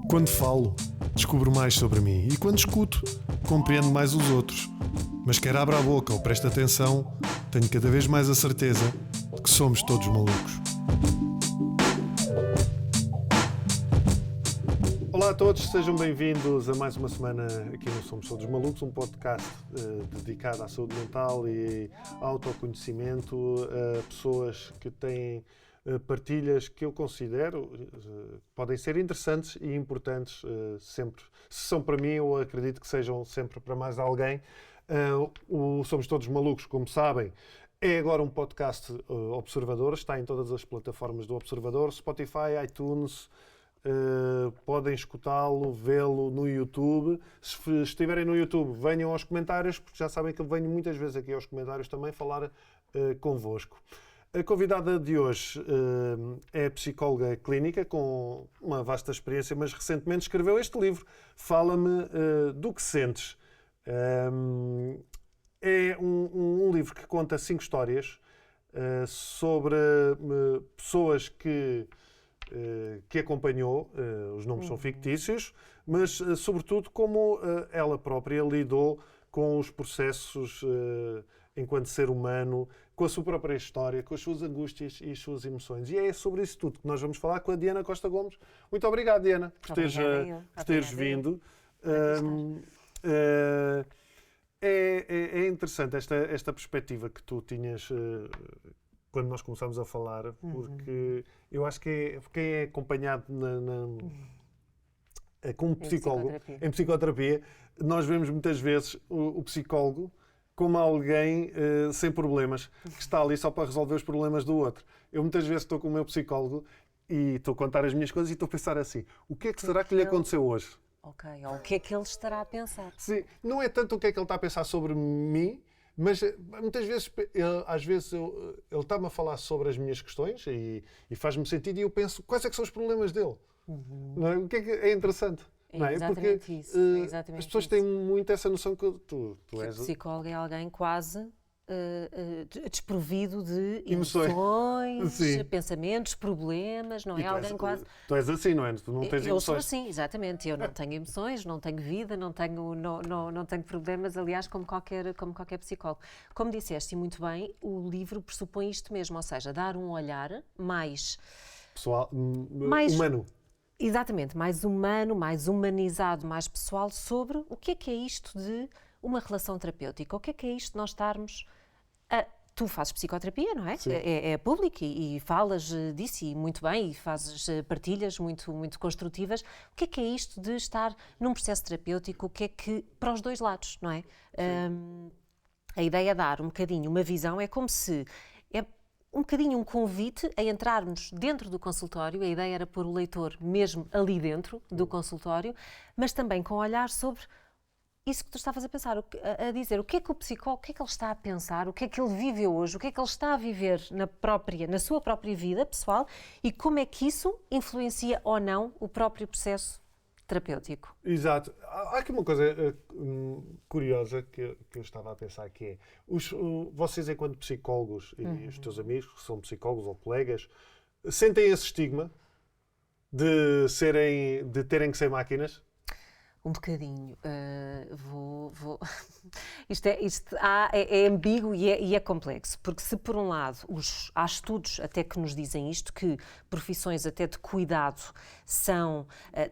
Quando falo, descubro mais sobre mim e quando escuto, compreendo mais os outros. Mas quer abra a boca ou preste atenção, tenho cada vez mais a certeza de que somos todos malucos. Olá a todos, sejam bem-vindos a mais uma semana aqui no Somos Todos Malucos, um podcast dedicado à saúde mental e ao autoconhecimento, a pessoas que têm partilhas que eu considero podem ser interessantes e importantes sempre. Se são para mim, eu acredito que sejam sempre para mais alguém. O Somos Todos Malucos, como sabem, é agora um podcast Observador, está em todas as plataformas do Observador, Spotify, iTunes. Podem escutá-lo, vê-lo no YouTube. Se estiverem no YouTube, venham aos comentários, porque já sabem que eu venho muitas vezes aqui aos comentários também falar convosco. A convidada de hoje é psicóloga clínica com uma vasta experiência, mas recentemente escreveu este livro, Fala-me do que sentes. É um livro que conta 5 histórias sobre pessoas que acompanhou, os nomes são fictícios, mas sobretudo como ela própria lidou com os processos enquanto ser humano, com a sua própria história, com as suas angústias e as suas emoções. E é sobre isso tudo que nós vamos falar com a Diana Costa Gomes. Muito obrigado, Diana, por teres vindo. É interessante esta perspectiva que tu tinhas quando nós começámos a falar, porque eu acho que quem é acompanhado com um psicólogo, em psicoterapia, nós vemos muitas vezes o psicólogo como alguém sem problemas, que está ali só para resolver os problemas do outro. Eu muitas vezes estou com o meu psicólogo e estou a contar as minhas coisas e estou a pensar assim, o que é que será que lhe aconteceu hoje? Ok, ou o que é que ele estará a pensar? Sim, não é tanto o que é que ele está a pensar sobre mim, mas muitas vezes, ele está-me a falar sobre as minhas questões e faz-me sentido e eu penso, quais é que são os problemas dele? Não é? O que é interessante? Não é? Exatamente. Porque isso. É exatamente as pessoas têm muito essa noção que tu és... O psicólogo é alguém quase desprovido de emoções, pensamentos, problemas, não é? Alguém quase... Tu és assim, não é? Tu não tens emoções. Eu sou assim, exatamente. Eu não tenho emoções, não tenho vida, não tenho problemas, aliás, como qualquer psicólogo. Como disseste muito bem, o livro pressupõe isto mesmo, ou seja, dar um olhar mais... pessoal, humano. Exatamente, mais humano, mais humanizado, mais pessoal sobre o que é isto de uma relação terapêutica. O que é isto de nós estarmos... Tu fazes psicoterapia, não é? É público e falas disso e muito bem, e fazes partilhas muito construtivas. O que é isto de estar num processo terapêutico? O que é que... para os dois lados, não é? A ideia é dar um bocadinho uma visão, é como se... um bocadinho um convite a entrarmos dentro do consultório, a ideia era pôr o leitor mesmo ali dentro do consultório, mas também com olhar sobre isso que tu estavas a pensar, a dizer, o que é que o psicólogo, o que é que ele está a pensar, o que é que ele vive hoje, o que é que ele está a viver na sua própria vida pessoal e como é que isso influencia ou não o próprio processo terapêutico. Exato. Há aqui uma coisa curiosa que eu estava a pensar, que é, vocês enquanto psicólogos e os teus amigos que são psicólogos ou colegas, sentem esse estigma de terem que ser máquinas? Um bocadinho. Isto é ambíguo e é complexo, porque se por um lado há estudos até que nos dizem isto, que profissões até de cuidado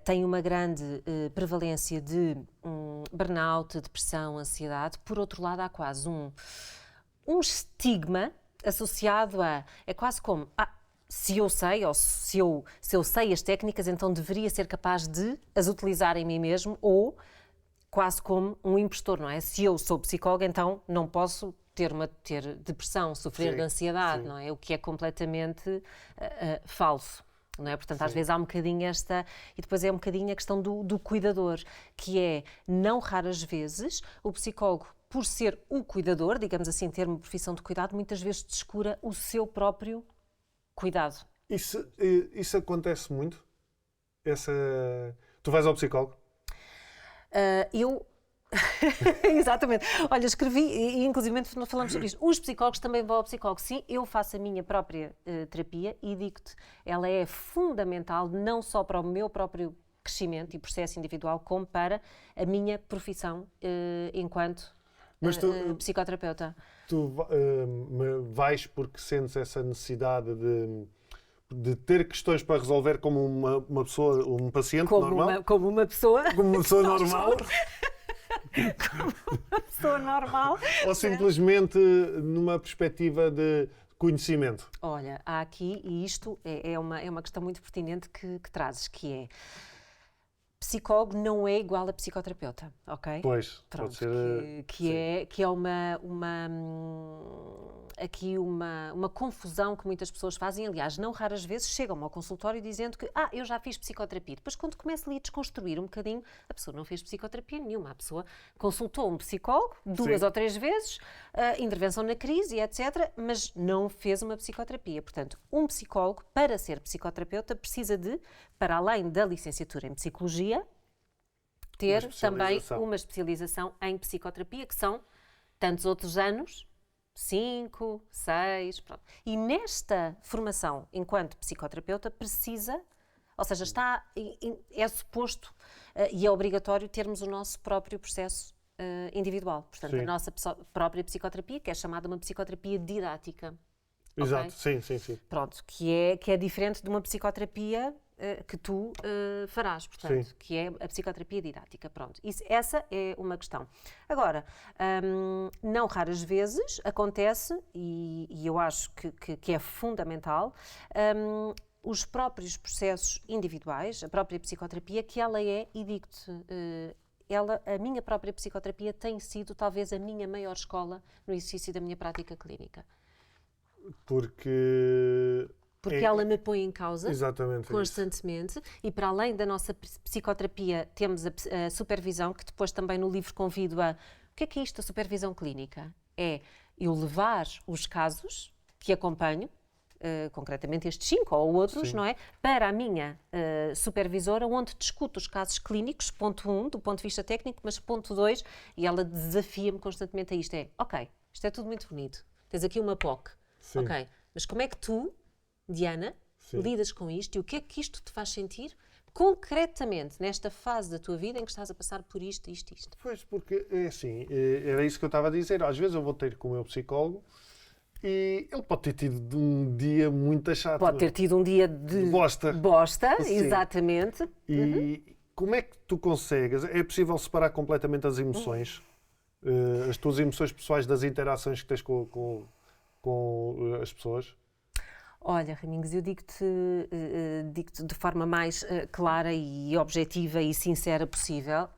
têm uma grande prevalência de burnout, depressão, ansiedade, por outro lado há quase um estigma associado é quase como... se eu sei, ou se eu sei as técnicas, então deveria ser capaz de as utilizar em mim mesmo, ou quase como um impostor, não é? Se eu sou psicóloga, então não posso ter depressão, sofrer de ansiedade, não é? O que é completamente falso. Não é? Portanto, às vezes há um bocadinho e depois é um bocadinho a questão do cuidador, que é, não raras vezes, o psicólogo, por ser o cuidador, digamos assim, ter uma profissão de cuidado, muitas vezes descura o seu próprio cuidado. Isso acontece muito? Tu vais ao psicólogo? Exatamente. Olha, escrevi, e inclusive falamos sobre isto. Os psicólogos também vão ao psicólogo. Sim, eu faço a minha própria terapia e digo-te, ela é fundamental não só para o meu próprio crescimento e processo individual, como para a minha profissão enquanto Mas psicoterapeuta. Tu vais porque sentes essa necessidade de ter questões para resolver como uma pessoa, um paciente normal? Como uma pessoa. Como uma pessoa normal? Como uma pessoa normal. Ou simplesmente numa perspectiva de conhecimento? Olha, há aqui, e isto é uma questão muito pertinente que trazes, que é: psicólogo não é igual a psicoterapeuta, ok? Pois, Pronto, pode ser. que é uma confusão que muitas pessoas fazem. Aliás, não raras vezes chegam ao consultório dizendo que eu já fiz psicoterapia. Depois, quando começa ali a desconstruir um bocadinho, a pessoa não fez psicoterapia nenhuma. A pessoa consultou um psicólogo 2 ou 3 vezes, intervenção na crise, etc., mas não fez uma psicoterapia. Portanto, um psicólogo, para ser psicoterapeuta, precisa de, para além da licenciatura em psicologia, ter também uma especialização em psicoterapia, que são tantos outros anos, 5, 6, pronto. E nesta formação, enquanto psicoterapeuta, precisa, ou seja, é suposto e é obrigatório termos o nosso próprio processo individual. Portanto, a nossa própria psicoterapia, que é chamada uma psicoterapia didática. Exato, okay? Sim. Pronto, que é diferente de uma psicoterapia que tu farás, portanto, que é a psicoterapia didática. Pronto, essa é uma questão. Agora, não raras vezes acontece, e eu acho que é fundamental, os próprios processos individuais, a própria psicoterapia, que ela é, e digo-te, a minha própria psicoterapia tem sido talvez a minha maior escola no exercício da minha prática clínica. Porque ela me põe em causa constantemente e para além da nossa psicoterapia temos a supervisão, que depois também no livro convido a... O que é isto, a supervisão clínica? É eu levar os casos que acompanho, concretamente estes 5 ou outros, não é? Para a minha supervisora, onde discuto os casos clínicos, ponto 1, do ponto de vista técnico, mas ponto 2, e ela desafia-me constantemente a isto, ok, isto é tudo muito bonito, tens aqui uma POC, ok, mas como é que tu, Diana, lidas com isto e o que é que isto te faz sentir concretamente nesta fase da tua vida em que estás a passar por isto. Pois, porque é assim, era isso que eu estava a dizer. Às vezes eu vou ter com o meu psicólogo e ele pode ter tido um dia muito chato. Pode ter tido um dia de bosta, exatamente. E como é que tu consegues? É possível separar completamente as emoções, as tuas emoções pessoais das interações que tens com as pessoas? Olha, Raminhos, eu digo-te de forma mais clara e objetiva e sincera possível.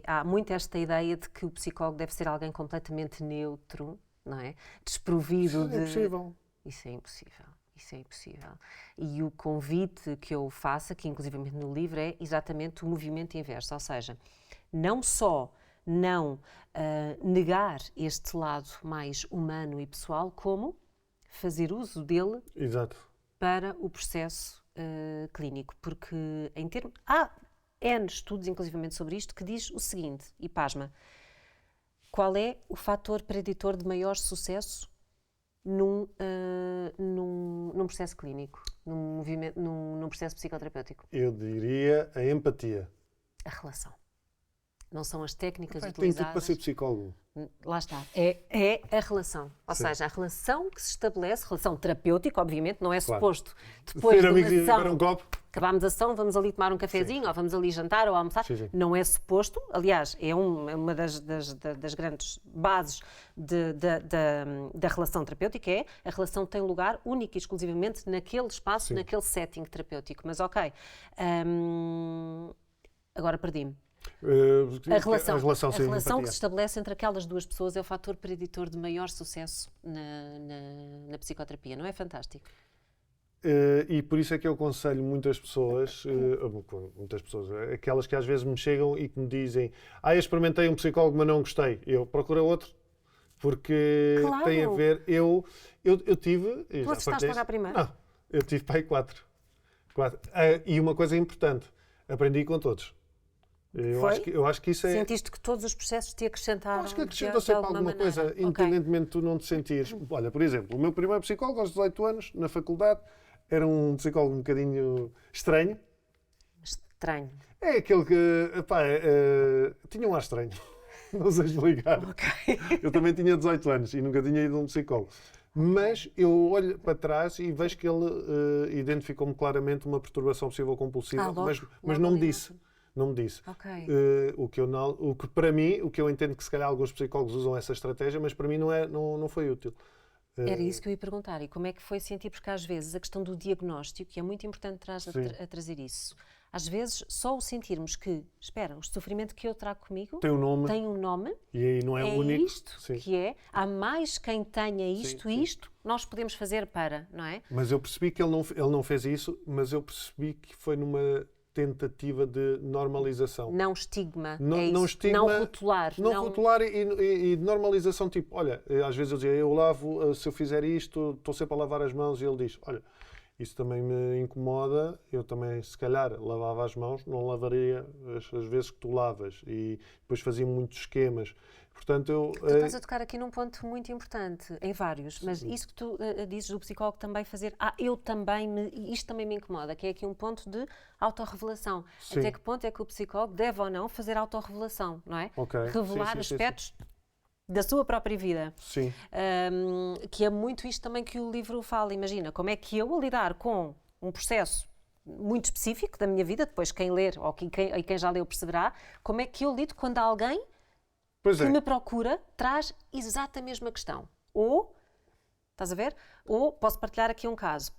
Há muito esta ideia de que o psicólogo deve ser alguém completamente neutro, não é? Desprovido de... Isso é impossível. Isso é impossível. E o convite que eu faço, aqui inclusive no livro, é exatamente o movimento inverso. Ou seja, não só não negar este lado mais humano e pessoal, como fazer uso dele para o processo clínico. Porque há N estudos, inclusivamente, sobre isto, que diz o seguinte, e pasma, qual é o fator preditor de maior sucesso num processo clínico, num processo psicoterapêutico? Eu diria a empatia. A relação. Não são as técnicas Tem utilizadas. tudo para ser psicólogo. Lá está. É a relação. Ou seja, a relação que se estabelece, relação terapêutica, obviamente, não é suposto. Depois de uma sessão, um copo. acabámos a sessão, vamos ali tomar um cafezinho, ou vamos ali jantar ou almoçar. Não é suposto. Aliás, é uma das grandes bases da relação terapêutica, é a relação tem lugar única e exclusivamente naquele espaço, naquele setting terapêutico. Mas ok. Agora perdi-me. A relação que se estabelece entre aquelas duas pessoas é o fator preditor de maior sucesso na psicoterapia. Não é fantástico? E por isso é que eu aconselho muitas pessoas, aquelas que às vezes me chegam e que me dizem eu experimentei um psicólogo, mas não gostei. Eu procuro outro, porque tem a ver... Eu tive... Tu assistaste logo à primeira? Não, eu tive para aí 4. E uma coisa importante, aprendi com todos. Eu acho que isso é... Sentiste que todos os processos te acrescentaram? Acho que acrescentou sempre alguma coisa, independentemente de tu não te sentires. Olha, por exemplo, o meu primeiro psicólogo aos 18 anos, na faculdade, era um psicólogo um bocadinho estranho. Estranho. É aquele que, epá, tinha um ar estranho. Não sei explicar. Ok. Eu também tinha 18 anos e nunca tinha ido a um psicólogo. Mas eu olho para trás e vejo que ele identificou-me claramente uma perturbação obsessiva-compulsiva, mas não me disse. Não me disse. Ok. O que para mim, o que eu entendo que se calhar alguns psicólogos usam essa estratégia, mas para mim não foi útil. Era isso que eu ia perguntar. E como é que foi sentir? Porque às vezes a questão do diagnóstico, que é muito importante a trazer isso. Às vezes, só o sentirmos que, espera, o sofrimento que eu trago comigo tem um nome e aí não é o único. Isto que é, há mais quem tenha isto, isto nós podemos fazer para, não é? Mas eu percebi que ele não fez isso, mas eu percebi que foi numa tentativa de normalização. Não estigma, não estigma, não rotular. Não rotular e de normalização, tipo, olha, às vezes eu dizia, eu lavo, se eu fizer isto, estou sempre a lavar as mãos, e ele diz, olha, isso também me incomoda, eu também, se calhar, lavava as mãos, não lavaria as vezes que tu lavas. E depois fazia muitos esquemas. Portanto, Tu estás a tocar aqui num ponto muito importante, em vários, mas isso que tu dizes do psicólogo também fazer, isto também me incomoda, que é aqui um ponto de autorrevelação. Sim. Até que ponto é que o psicólogo deve ou não fazer autorrevelação, não é? Okay. Revelar aspectos da sua própria vida. Sim. Que é muito isto também que o livro fala. Imagina, como é que eu, a lidar com um processo muito específico da minha vida, depois quem ler ou quem já leu perceberá, como é que eu lido quando alguém que me procura traz exatamente a mesma questão. Ou, estás a ver? Ou posso partilhar aqui um caso.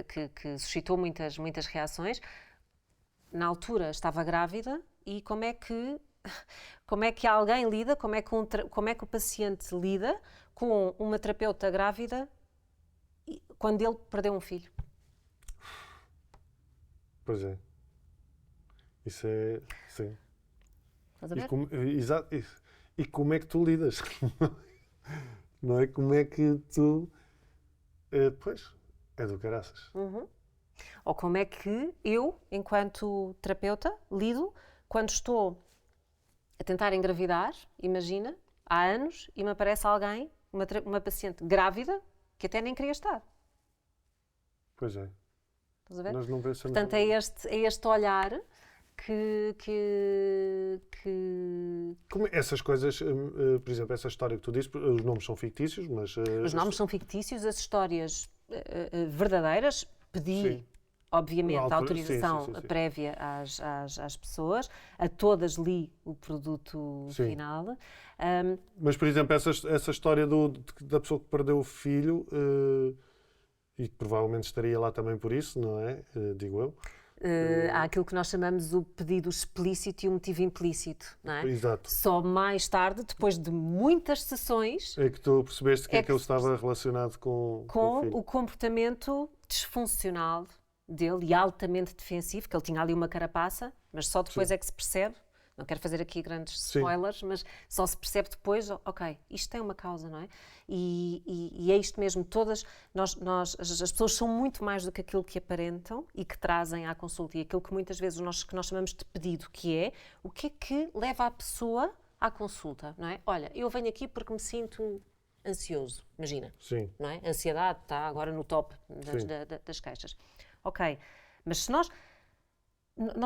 Que suscitou muitas reações. Na altura estava grávida e como é que alguém lida, como é que o paciente lida com uma terapeuta grávida quando ele perdeu um filho? Pois é. Isso é... Sim. Estás a ver? Exato. E como é que tu lidas? Não é? Como é que tu... pois, é do caraças. Uhum. Ou como é que eu, enquanto terapeuta, lido quando estou a tentar engravidar, imagina, há anos, e me aparece alguém, uma paciente grávida, que até nem queria estar. Pois é. Estás a ver? Nós não pensamos... Portanto, é este olhar Como essas coisas, por exemplo, essa história que tu dizes, os nomes são fictícios, mas... Os nomes são fictícios, as histórias verdadeiras, pedi, obviamente, a autorização prévia às pessoas, a todas li o produto final. Mas, por exemplo, essa história da pessoa que perdeu o filho, e que provavelmente estaria lá também por isso, não é? Digo eu. Há aquilo que nós chamamos o pedido explícito e o motivo implícito, não é? Exato. Só mais tarde, depois de muitas sessões... É que tu percebeste que aquilo estava relacionado com o filho. O comportamento disfuncional dele e altamente defensivo, que ele tinha ali uma carapaça, mas só depois é que se percebe, não quero fazer aqui grandes spoilers, mas só se percebe depois, ok, isto tem uma causa, não é? E é isto mesmo, as pessoas são muito mais do que aquilo que aparentam e que trazem à consulta, e aquilo que muitas vezes que nós chamamos de pedido, que é o que é que leva a pessoa à consulta, não é? Olha, eu venho aqui porque me sinto ansioso, imagina, não é? A ansiedade está agora no top das queixas. Ok, mas se nós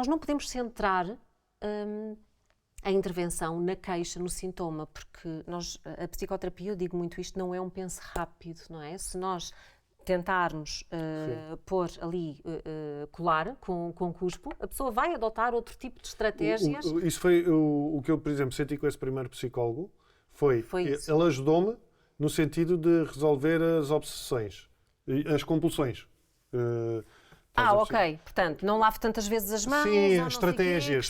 não podemos centrar a intervenção na queixa, no sintoma, porque a psicoterapia, eu digo muito isto, não é um pense rápido, não é? Se nós tentarmos pôr ali, colar com cuspo, a pessoa vai adotar outro tipo de estratégias. Isso foi o que eu, por exemplo, senti com esse primeiro psicólogo, foi isso. Ele ajudou-me no sentido de resolver as obsessões, as compulsões. Ok. Portanto, não lavo tantas vezes as mãos. Sim, estratégias.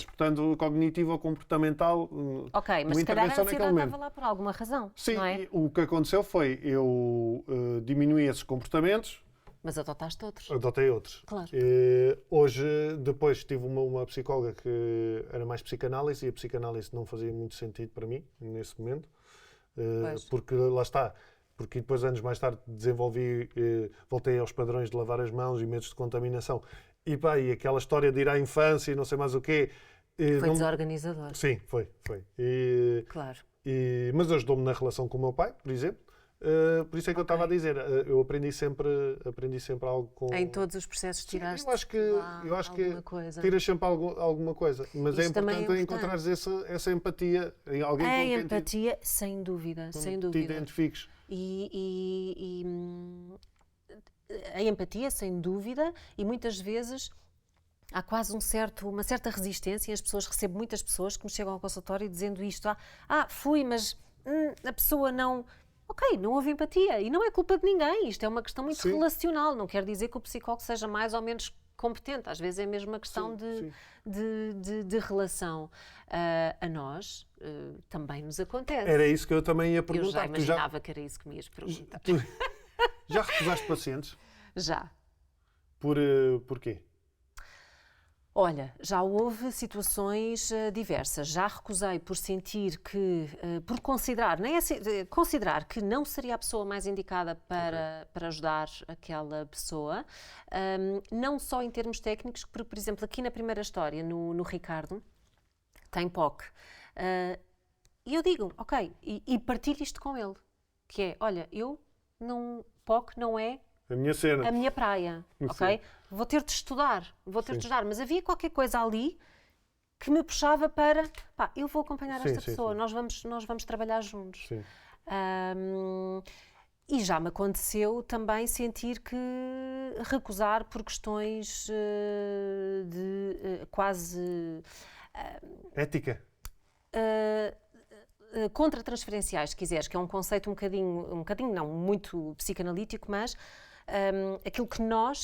Portanto, cognitivo ou comportamental. Ok, mas se calhar a ansiedade estava lá por alguma razão. Sim, não é? O que aconteceu foi eu diminuí esses comportamentos. Mas adotaste outros. Adotei outros. Claro. Hoje, depois, tive uma psicóloga que era mais psicanálise e a psicanálise não fazia muito sentido para mim, nesse momento. Porque lá está. Porque depois, anos mais tarde, voltei aos padrões de lavar as mãos e medos de contaminação. E aquela história de ir à infância e não sei mais o quê. Foi desorganizador. Sim, foi. Claro. Mas ajudou-me na relação com o meu pai, por exemplo. Por isso é que eu estava a dizer, eu aprendi sempre algo com... Em todos os processos tiraste eu acho que alguma coisa. tiras sempre alguma coisa, mas Isso é também importante é encontrares essa empatia em alguém com A quem empatia, sem dúvida, sem te dúvida. identifiques. A empatia, sem dúvida, e muitas vezes há quase uma certa resistência. Recebo muitas pessoas que me chegam ao consultório dizendo isto: fui, mas a pessoa não. Ok, não houve empatia e não é culpa de ninguém. Isto é uma questão muito relacional. Não quer dizer que o psicólogo seja mais ou menos competente. Às vezes é mesmo uma questão de relação. A nós também nos acontece. Era isso que eu também ia perguntar. Eu já imaginava que era isso que me ias perguntar. Já recusaste pacientes? Já. Porquê? Olha, já houve situações diversas. Já recusei por sentir que, por considerar, considerar que não seria a pessoa mais indicada para ajudar aquela pessoa, não só em termos técnicos, porque, por exemplo, aqui na primeira história, no Ricardo, tem POC. E eu digo, ok, e partilho isto com ele, que é, olha, POC não é A minha cena. a minha praia, ok? Vou ter de estudar, mas havia qualquer coisa ali que me puxava para, eu vou acompanhar esta pessoa, nós vamos trabalhar juntos. Sim. E já me aconteceu também sentir que recusar por questões de quase... Ética? Contra-transferenciais, se quiseres, que é um conceito um bocadinho não, muito psicanalítico, mas aquilo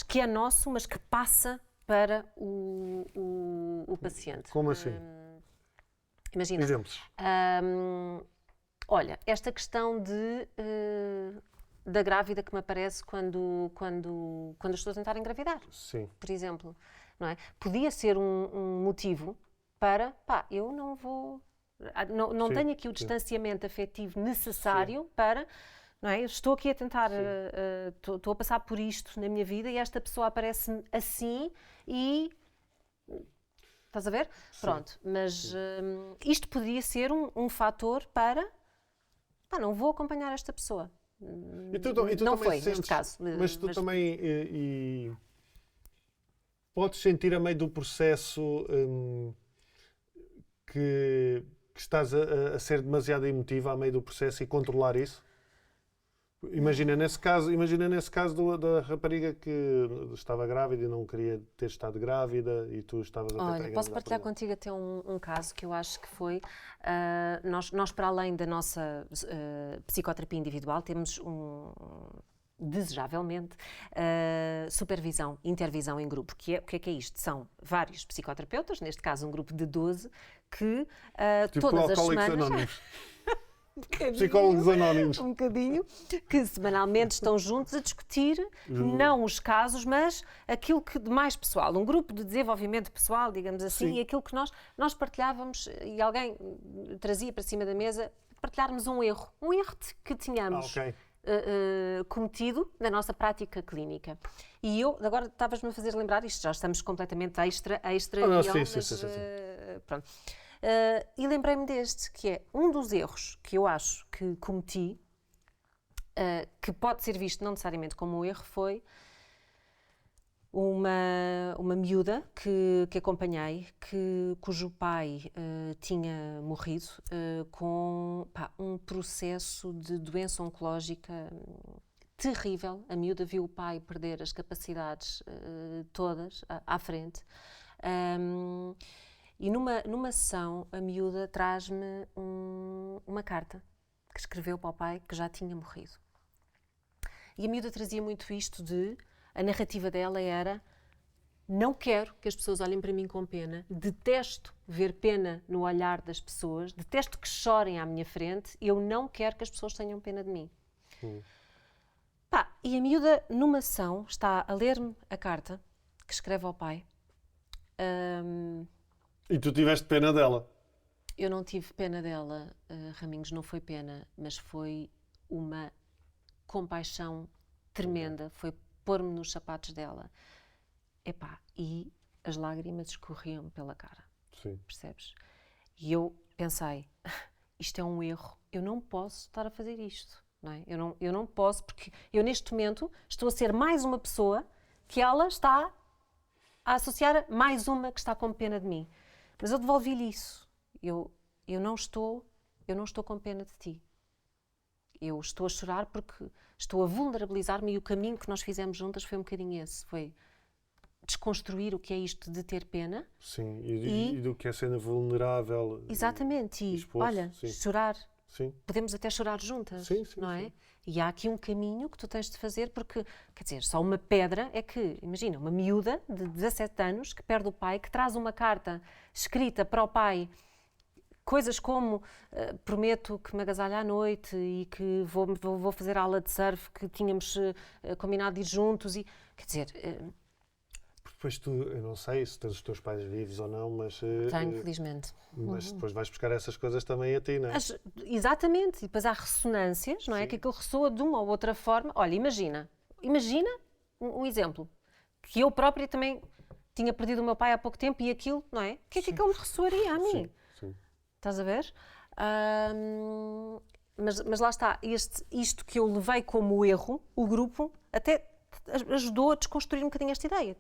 que é nosso, mas que passa para o paciente. Como assim? Imagina. Exemplos. Olha, esta questão da grávida que me aparece quando estou a tentar engravidar, Sim. por exemplo, não é? Podia ser um motivo para, eu não vou... Não tenho aqui o distanciamento afetivo necessário para, não é? Eu estou aqui a tentar, estou a passar por isto na minha vida e esta pessoa aparece assim e... Estás a ver? Sim. Pronto, mas isto poderia ser um fator para, não vou acompanhar esta pessoa. E tu não também foi, neste caso. Mas tu também podes sentir a meio do processo que estás a ser demasiado emotiva a meio do processo e controlar isso? Imagina nesse caso da rapariga que estava grávida e não queria ter estado grávida e tu estavas a tentar engravidar. Posso partilhar contigo até um caso que eu acho que foi, nós para além da nossa psicoterapia individual temos desejavelmente, intervisão em grupo. O que é que é isto? São vários psicoterapeutas, neste caso um grupo de 12, que todas as semanas... Anónimos. Psicólogos anónimos. Um bocadinho, que semanalmente estão juntos a discutir, não os casos, mas aquilo que de mais pessoal, um grupo de desenvolvimento pessoal, digamos assim, e aquilo que nós partilhávamos, e alguém trazia para cima da mesa, partilharmos um erro que tínhamos cometido na nossa prática clínica. E eu, agora estavas-me a fazer lembrar, isto já estamos completamente extra pronto. E lembrei-me deste, que é um dos erros que eu acho que cometi, que pode ser visto não necessariamente como um erro, foi uma miúda que acompanhei, cujo pai tinha morrido com um processo de doença oncológica terrível. A miúda viu o pai perder as capacidades todas à frente. E numa sessão, a miúda traz-me uma carta que escreveu para o pai que já tinha morrido. E a miúda trazia muito isto a narrativa dela era: não quero que as pessoas olhem para mim com pena, detesto ver pena no olhar das pessoas, detesto que chorem à minha frente, eu não quero que as pessoas tenham pena de mim. E a miúda, numa sessão, está a ler-me a carta que escreve ao pai. E tu tiveste pena dela? Eu não tive pena dela, Raminhos, não foi pena, mas foi uma compaixão tremenda, foi pôr-me nos sapatos dela. E as lágrimas escorriam pela cara. Sim. Percebes? E eu pensei, isto é um erro, eu não posso estar a fazer isto. não é? Eu não posso, porque eu neste momento estou a ser mais uma pessoa que ela está a associar a mais uma que está com pena de mim. Mas eu devolvi-lhe isso. Eu não estou com pena de ti. Eu estou a chorar porque estou a vulnerabilizar-me, e o caminho que nós fizemos juntas foi um bocadinho esse. Foi desconstruir o que é isto de ter pena. Sim, e do que é sendo vulnerável. Exatamente, e olha, sim. chorar. Sim. Podemos até chorar juntas, Sim, não é? sim. E há aqui um caminho que tu tens de fazer, porque, quer dizer, só uma pedra é que, imagina, uma miúda de 17 anos que perde o pai, que traz uma carta escrita para o pai, coisas como prometo que me agasalho à noite e que vou fazer aula de surf, que tínhamos combinado de ir juntos, e, quer dizer... Depois tu, eu não sei se tens os teus pais vivos ou não, mas... Tenho, felizmente. Mas depois vais buscar essas coisas também a ti, não é? Exatamente, e depois há ressonâncias, não é? Sim. Que aquilo ressoa de uma ou outra forma. Olha, imagina um exemplo, que eu própria também tinha perdido o meu pai há pouco tempo e aquilo, não é? O que é que aquilo me ressoaria a mim? Sim. Estás a ver? Mas lá está, isto que eu levei como erro, o grupo até ajudou a desconstruir um bocadinho esta ideia.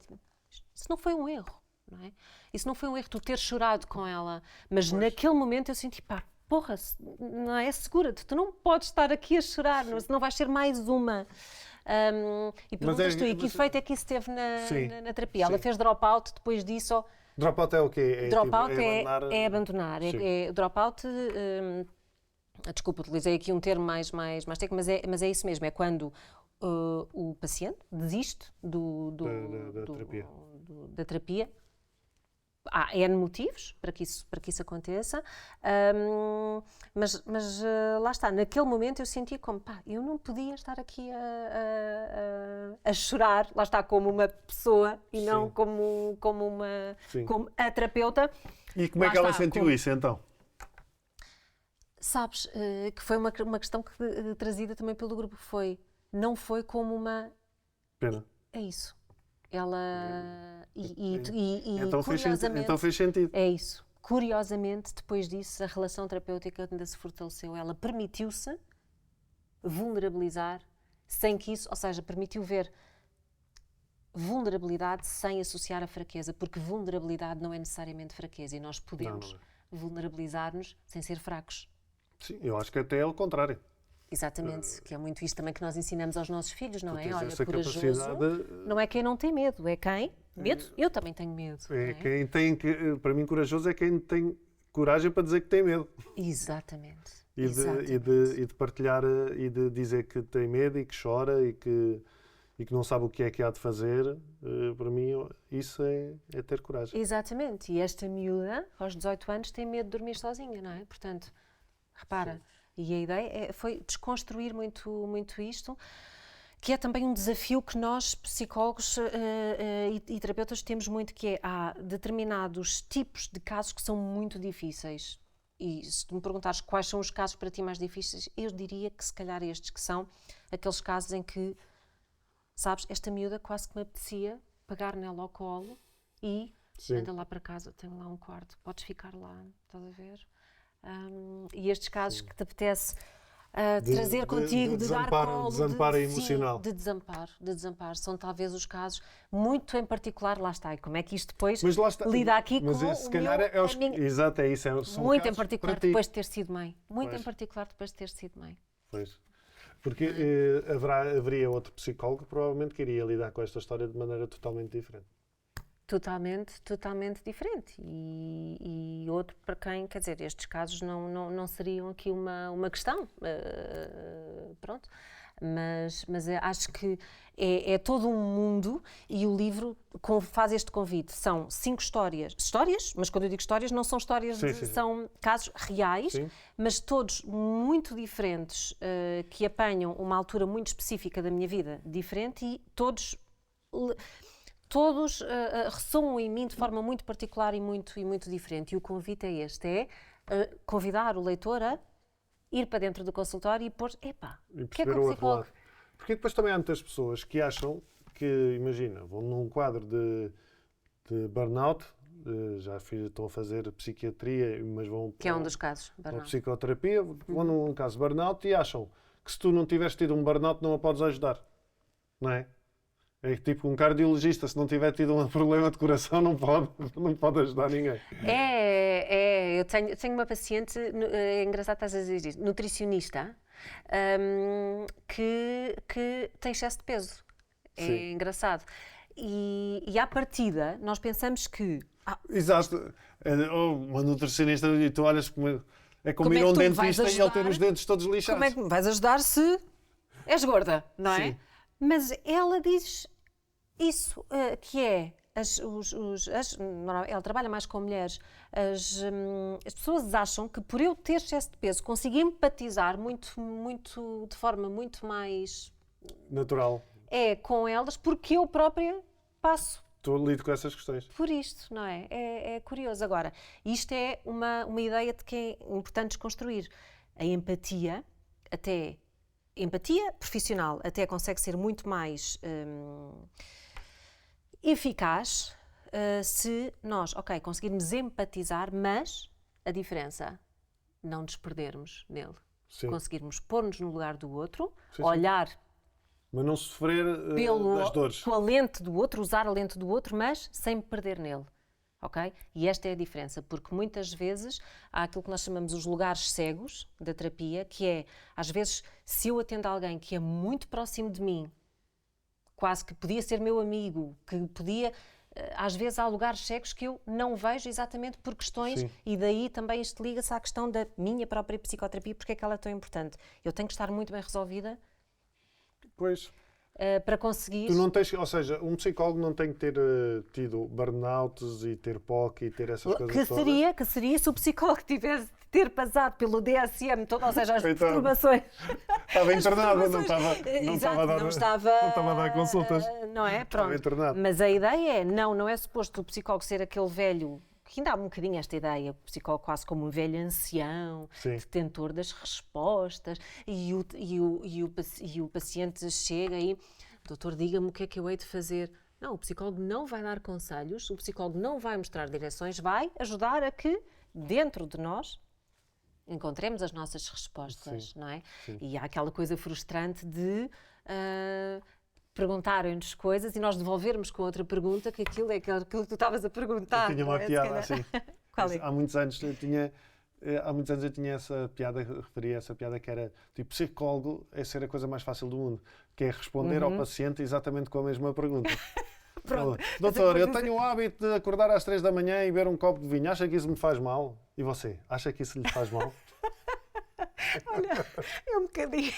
Isso não foi um erro, não é? Isso não foi um erro, tu ter chorado com ela, mas naquele momento eu senti, pá, porra, não é? Segura-te, tu não podes estar aqui a chorar, senão vais ser mais uma. E perguntas tu, e que efeito é que isso teve na terapia? Ela fez dropout depois disso? Ou... Dropout é o quê? Dropout é abandonar. Dropout, desculpa, utilizei aqui um termo mais técnico, mas é isso mesmo, é quando o paciente desiste da terapia. Há N motivos para que isso aconteça, mas lá está, naquele momento eu senti como, pá, eu não podia estar aqui a chorar, lá está, como uma pessoa e não como a terapeuta. E como é que ela sentiu isso então? Sabes, que foi uma questão trazida também pelo grupo, não foi como uma... Pena. É isso. Ela... Então fez sentido. É isso. Curiosamente, depois disso, a relação terapêutica ainda se fortaleceu. Ela permitiu-se vulnerabilizar sem que isso... Ou seja, permitiu ver vulnerabilidade sem associar a fraqueza, porque vulnerabilidade não é necessariamente fraqueza e nós podemos vulnerabilizar-nos sem ser fracos. Sim, eu acho que até é o contrário. Exatamente, que é muito isto também que nós ensinamos aos nossos filhos, não é? Olha, corajoso não é quem não tem medo, é quem... Medo? Eu também tenho medo. Quem tem para mim, corajoso é quem tem coragem para dizer que tem medo. Exatamente. E de partilhar e de dizer que tem medo e que chora e que não sabe o que é que há de fazer. Para mim, isso é ter coragem. Exatamente. E esta miúda, aos 18 anos, tem medo de dormir sozinha, não é? Portanto, repara... Sim. E a ideia foi desconstruir muito isto, que é também um desafio que nós, psicólogos e terapeutas, temos muito, que é, há determinados tipos de casos que são muito difíceis. E se tu me perguntares quais são os casos para ti mais difíceis, eu diria que se calhar estes, que são aqueles casos em que, sabes, esta miúda quase que me apetecia pegar nela ao colo e anda lá para casa, tenho lá um quarto, podes ficar lá, estás a ver? E estes casos que te apetece trazer contigo, de dar colo, desamparo emocional. De desamparo. São talvez os casos muito em particular, lá está, e como é que isto depois lida aqui com se calhar exato, é isso. Muito em particular depois de ter sido mãe. Pois. Porque haveria outro psicólogo que provavelmente queria lidar com esta história de maneira totalmente diferente. Totalmente diferente. E outro para quem, quer dizer, estes casos não seriam aqui uma questão. Pronto. Mas acho que é todo um mundo, e o livro faz este convite. São 5 histórias, mas quando eu digo histórias, não são histórias, são casos reais, mas todos muito diferentes, que apanham uma altura muito específica da minha vida, diferente, e todos ressoam em mim de forma muito particular e muito diferente. E o convite é este, convidar o leitor a ir para dentro do consultório e pôr, e perceber o outro lado. Porque depois também há muitas pessoas que acham que, imagina, vão num quadro de burnout, estão a fazer psiquiatria, mas vão... Que é um dos casos, burnout. Psicoterapia, vão num caso de burnout e acham que se tu não tiveres tido um burnout não a podes ajudar, não é? É tipo um cardiologista, se não tiver tido um problema de coração, não pode ajudar ninguém. Eu tenho uma paciente, é engraçado estás a dizer isto, nutricionista, que tem excesso de peso. É Sim. engraçado. E à partida, nós pensamos que... Exato. Uma nutricionista, e tu olhas como... É como ir a um tu me vais dentista e ele ter ajudar? os dentes todos lixados. Como é que me vais ajudar se és gorda, não é? Sim. Mas ela diz isso, que é... ela trabalha mais com mulheres. As pessoas acham que por eu ter excesso de peso consigo empatizar de forma muito mais... Natural. com elas, porque eu própria passo Lido com essas questões. por isto, não é? É curioso. Agora, isto é uma ideia de que é importante desconstruir. A empatia, empatia profissional, até consegue ser muito mais eficaz se nós, conseguirmos empatizar, mas a diferença, não nos perdermos nele. Sim. Conseguirmos pôr-nos no lugar do outro, Sim. olhar Mas não sofrer das dores. com a lente do outro, usar a lente do outro, mas sem me perder nele. Ok? E esta é a diferença, porque muitas vezes há aquilo que nós chamamos os lugares cegos da terapia, que é, às vezes, se eu atendo alguém que é muito próximo de mim, quase que podia ser meu amigo, que podia... Às vezes há lugares cegos que eu não vejo exatamente por questões, Sim. e daí também isto liga-se à questão da minha própria psicoterapia, porque é que ela é tão importante. Eu tenho que estar muito bem resolvida Pois. para conseguir... Tu não tens, ou seja, um psicólogo não tem que ter tido burnouts e ter POC e ter essas coisas todas. Que seria se o psicólogo tivesse de ter passado pelo DSM todo, ou seja, as Então, perturbações. Estava internado, não Exato, estava a dar consultas. Não é? Pronto. Estava internado. Mas a ideia é, não é suposto o psicólogo ser aquele velho, que ainda há um bocadinho esta ideia, o psicólogo quase como um velho ancião, Sim. detentor das respostas, e o paciente chega e, doutor, diga-me o que é que eu hei de fazer. Não, o psicólogo não vai dar conselhos, o psicólogo não vai mostrar direções, vai ajudar a que, dentro de nós, encontremos as nossas respostas, Sim. não é? Sim. E há aquela coisa frustrante de perguntarem-nos coisas e nós devolvermos com outra pergunta que aquilo é aquilo que tu estavas a perguntar. Eu tinha uma piada assim. Qual é? Há muitos anos eu tinha essa piada, referia essa piada que era tipo, psicólogo é ser a coisa mais fácil do mundo, que é responder ao paciente exatamente com a mesma pergunta. Pronto. Doutor, eu tenho o hábito de acordar às 3 da manhã e beber um copo de vinho. Acha que isso me faz mal? E você? Acha que isso lhe faz mal? Olha, é um bocadinho.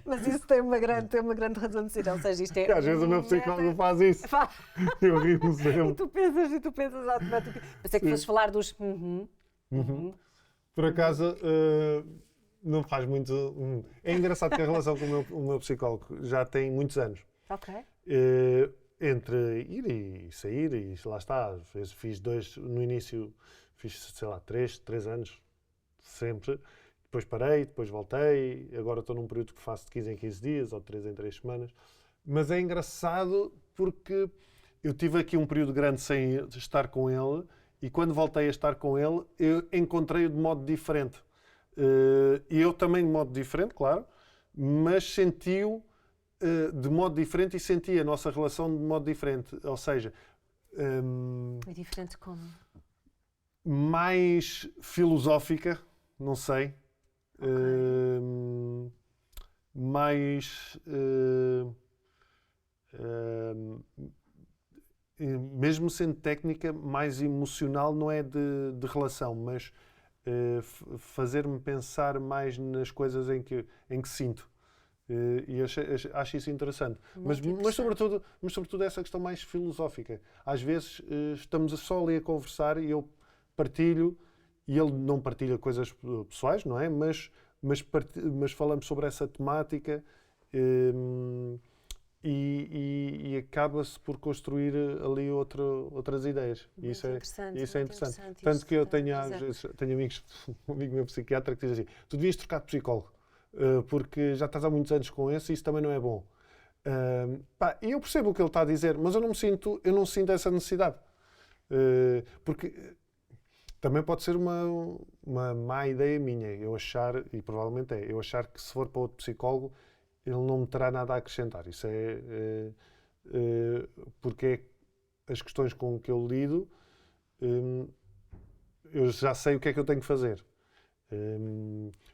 Mas isso tem uma grande razão de ser. Ou seja, isto é. Às vezes o meu psicólogo faz isso. Eu rio sempre. E tu pensas automaticamente. Pensei que fosses falar dos. Por acaso, não faz muito. É engraçado que a relação com o meu psicólogo já tem muitos anos. Ok. Entre ir e sair, e lá está. Às vezes fiz 2, no início fiz, sei lá, 3 anos, sempre. Depois parei, depois voltei. Agora estou num período que faço de 15 em 15 dias, ou de 3 em 3 semanas. Mas é engraçado porque eu tive aqui um período grande sem estar com ele, e quando voltei a estar com ele, eu encontrei-o de modo diferente. E eu também de modo diferente, claro, mas senti-o de modo diferente e senti a nossa relação de modo diferente. Ou seja... É diferente como? Mais filosófica, não sei. Mais... mesmo sendo técnica, mais emocional, não é de relação, mas fazer-me pensar mais nas coisas em que sinto. E acho isso interessante. Mas sobretudo essa questão mais filosófica. Às vezes estamos só ali a conversar e eu partilho, e ele não partilha coisas pessoais, não é? Mas falamos sobre essa temática e acaba-se por construir ali outras ideias. E isso é interessante. Tanto que eu tenho amigos, um amigo meu psiquiatra que diz assim: tu devias trocar de psicólogo, porque já estás há muitos anos com esse e isso também não é bom. E eu percebo o que ele está a dizer, mas eu não sinto essa necessidade. Porque Também pode ser uma má ideia minha, eu achar, e provavelmente eu achar que se for para outro psicólogo, ele não me terá nada a acrescentar. Isso porque as questões com que eu lido, eu já sei o que é que eu tenho que fazer.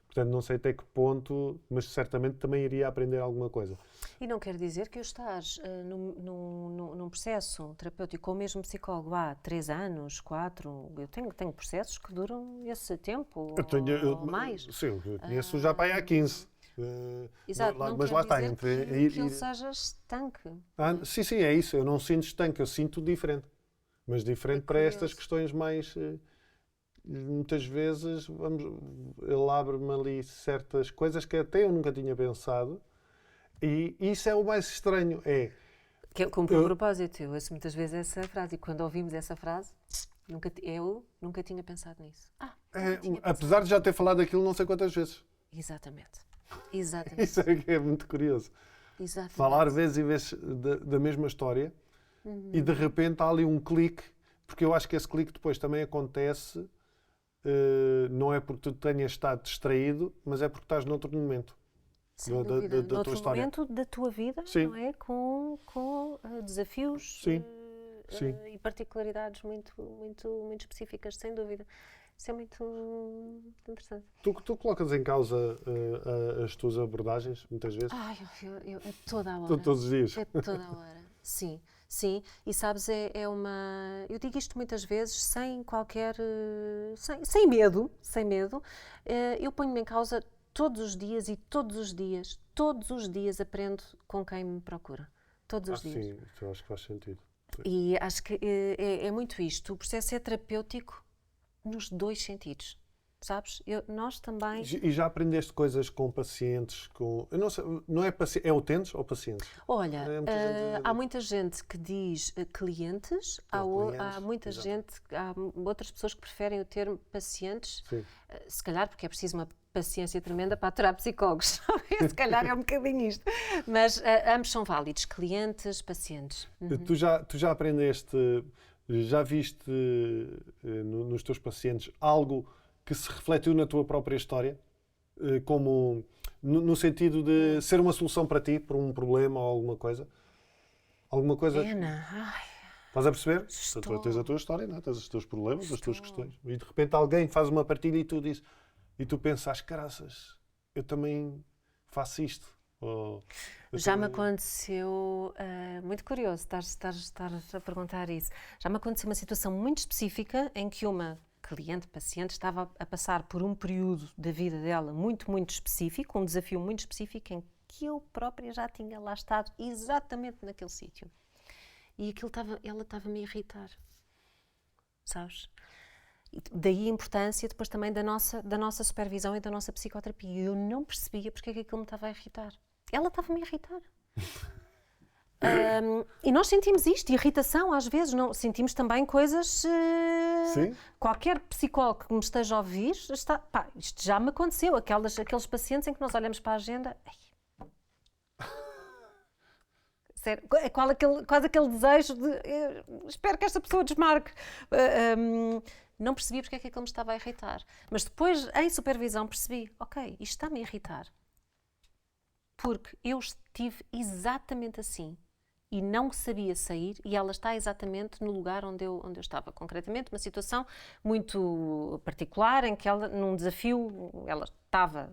Portanto, não sei até que ponto, mas certamente também iria aprender alguma coisa. E não quer dizer que estás num processo terapêutico com o mesmo psicólogo há 3 anos, 4. Eu tenho processos que duram esse tempo ou mais. Sim, eu conheço já para aí há 15. Exato, mas lá está. Que ele seja estanque. Sim, é isso. Eu não sinto estanque, eu sinto diferente. Mas diferente para estas questões mais... muitas vezes ele abre-me ali certas coisas que até eu nunca tinha pensado, e isso é o mais estranho. Com propósito, eu ouço muitas vezes essa frase, e quando ouvimos essa frase, eu nunca tinha pensado nisso. Apesar de já ter falado aquilo não sei quantas vezes. Exatamente. Isso é que é muito curioso. Exatamente. Falar vezes e vezes da mesma história, e de repente há ali um clique, porque eu acho que esse clique depois também acontece. Não é porque tu tenhas estado distraído, mas é porque estás noutro momento da tua história. Momento da tua vida, Sim. Não é? Com desafios Sim. E particularidades muito específicas, sem dúvida. Isso é muito interessante. Tu colocas em causa as tuas abordagens, muitas vezes? Eu a toda a hora. Todos os dias? É toda a hora, sim. Sim, e sabes, eu digo isto muitas vezes sem qualquer... sem medo. Eu ponho-me em causa todos os dias e todos os dias aprendo com quem me procura. Todos os dias. Sim, eu acho que faz sentido. E acho que é muito isto. O processo é terapêutico nos 2 sentidos. Sabes? Nós também... E já aprendeste coisas com pacientes? Eu não sei, não é paciente, é utentes ou pacientes? Olha, há muita gente que diz clientes, há muita gente, há outras pessoas que preferem o termo pacientes, se calhar porque é preciso uma paciência tremenda para aturar psicólogos, se calhar é um bocadinho isto, mas ambos são válidos, clientes, pacientes. Tu já aprendeste, já viste nos teus pacientes algo que se refletiu na tua própria história, como no sentido de ser uma solução para ti, para um problema ou alguma coisa? Alguma coisa? Estás a perceber? Tu tens a tua história, não é? Tens os teus problemas, as tuas questões. E de repente alguém faz uma partilha e tu pensas, caraças, eu também faço isto. Já me aconteceu, muito curioso, estás a perguntar isso. Já me aconteceu uma situação muito específica em que uma paciente, estava a passar por um período da vida dela muito, muito específico, um desafio muito específico em que eu própria já tinha lá estado exatamente naquele sítio. E ela estava-me a irritar, sabes? E daí a importância depois também da nossa supervisão e da nossa psicoterapia. E eu não percebia porque é que aquilo me estava a irritar. Ela estava-me a irritar. E nós sentimos isto, irritação às vezes, não, sentimos também coisas... Sim. Qualquer psicólogo que me esteja a ouvir, isto já me aconteceu, aqueles pacientes em que nós olhamos para a agenda... Sério, quase aquele desejo de... espero que esta pessoa desmarque. Não percebi porque é que aquilo me estava a irritar. Mas depois, em supervisão, percebi, ok, isto está-me a irritar. Porque eu estive exatamente assim. E não sabia sair, e ela está exatamente no lugar onde eu estava. Concretamente, uma situação muito particular, em que ela, num desafio, ela estava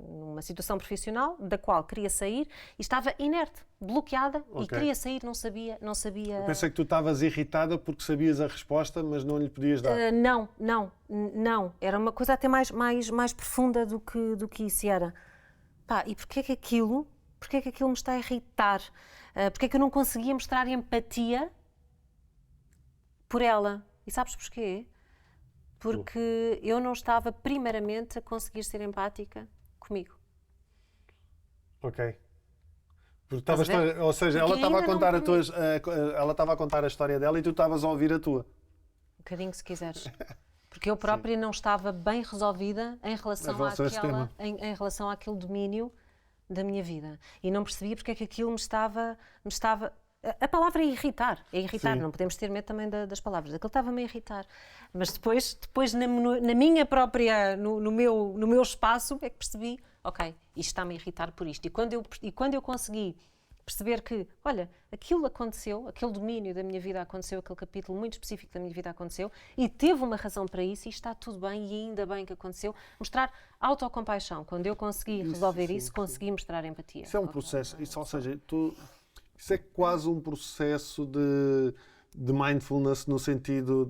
numa situação profissional, da qual queria sair, e estava inerte, bloqueada, e queria sair, não sabia... Eu pensei que tu estavas irritada porque sabias a resposta, mas não lhe podias dar. Não. Era uma coisa até mais profunda do que isso era. E porquê é que aquilo me está a irritar? Porque é que eu não conseguia mostrar empatia por ela? E sabes porquê? Porque eu não estava primeiramente a conseguir ser empática comigo. Ok. Ou seja, ela estava a contar ela estava a contar a história dela e tu estavas a ouvir a tua. Um bocadinho, se quiseres. Porque eu própria não estava bem resolvida em relação àquele domínio da minha vida. E não percebia porque é que aquilo me estava A palavra é irritar, Sim. não podemos ter medo também das palavras. Aquilo estava-me a irritar. Mas depois na minha própria, no meu espaço, é que percebi, ok, isto está-me a irritar por isto. E quando eu consegui perceber que, olha, aquilo aconteceu, aquele domínio da minha vida aconteceu, aquele capítulo muito específico da minha vida aconteceu, e teve uma razão para isso, e está tudo bem, e ainda bem que aconteceu. Mostrar autocompaixão. Quando eu consegui resolver isso, consegui mostrar empatia. Isso é um processo, ou seja, isso é quase um processo de mindfulness no sentido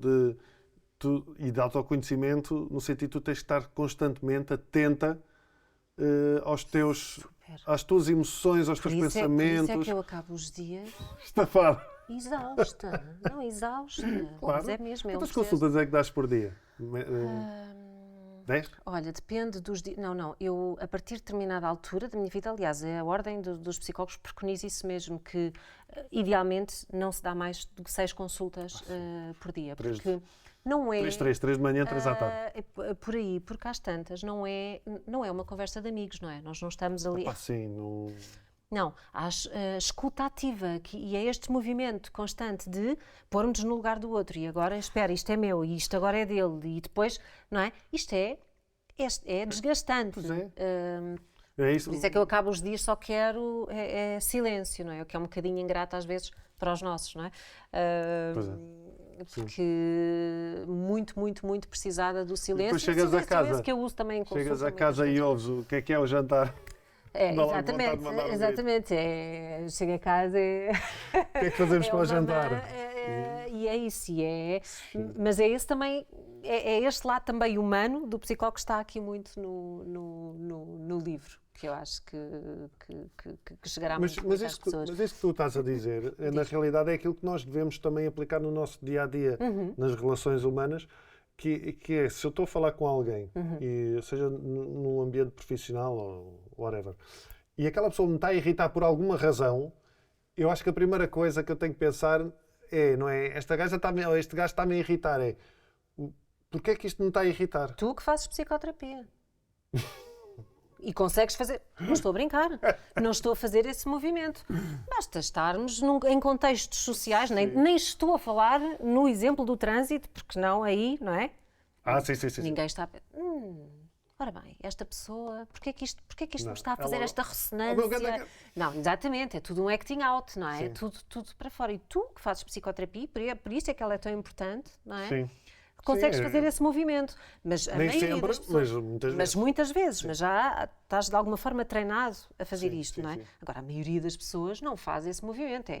e de autoconhecimento, no sentido de tu tens de estar constantemente atenta às tuas emoções, aos teus pensamentos. Por isso é que eu acabo os dias Estafado. exausta. Não, exausta. Claro. Mas é mesmo. Quantas consultas é que dás por dia? 10? Olha, depende dos dias. Não, eu, a partir de determinada altura da minha vida, aliás, a ordem dos psicólogos preconiza isso mesmo, que idealmente não se dá mais do que 6 consultas por dia. Porque não é... 3 de manhã, 3 à tarde. Por aí, porque às tantas, não é uma conversa de amigos, não é? Nós não estamos ali... Sim, não... Não, há escuta ativa, e é este movimento constante de pormos-nos no lugar do outro, e agora, espera, isto é meu, e isto agora é dele, e depois, não é? Isto é desgastante. Pois é. É isso. Por isso é que eu acabo os dias, só quero silêncio, não é? O que é um bocadinho ingrato às vezes para os nossos, não é? Pois é. Porque muito precisada do silêncio. Depois chegas a casa, que eu uso também em consulta. chegas a casa e ouves o que é o jantar. Exatamente. Chego a casa e... O que é que fazemos para o jantar? E é isso, mas é esse também, é este lado também humano do psicólogo que está aqui muito no livro, que eu acho que chegará muito às pessoas. Mas isso que tu estás a dizer, na realidade é aquilo que nós devemos também aplicar no nosso dia-a-dia, nas relações humanas, que é, se eu estou a falar com alguém, e seja num ambiente profissional ou whatever, e aquela pessoa me está a irritar por alguma razão, eu acho que a primeira coisa que eu tenho que pensar não é este gajo está-me a irritar, porquê é que isto me está a irritar? Tu que fazes psicoterapia. E consegues fazer... Não estou a brincar. Não estou a fazer esse movimento. Basta estarmos em contextos sociais, nem estou a falar no exemplo do trânsito, porque não aí, não é? Sim. Ninguém está a... Ora bem, esta pessoa, porquê é que isto me está a fazer esta ressonância? Não, exatamente, é tudo um acting out, não é? É tudo para fora. E tu que fazes psicoterapia, por isso é que ela é tão importante, não é? Sim. Consegues fazer esse movimento, mas a nem maioria sempre, das pessoas, mas muitas vezes. Mas já estás de alguma forma treinado a fazer isto, não é? Sim. Agora, a maioria das pessoas não faz esse movimento,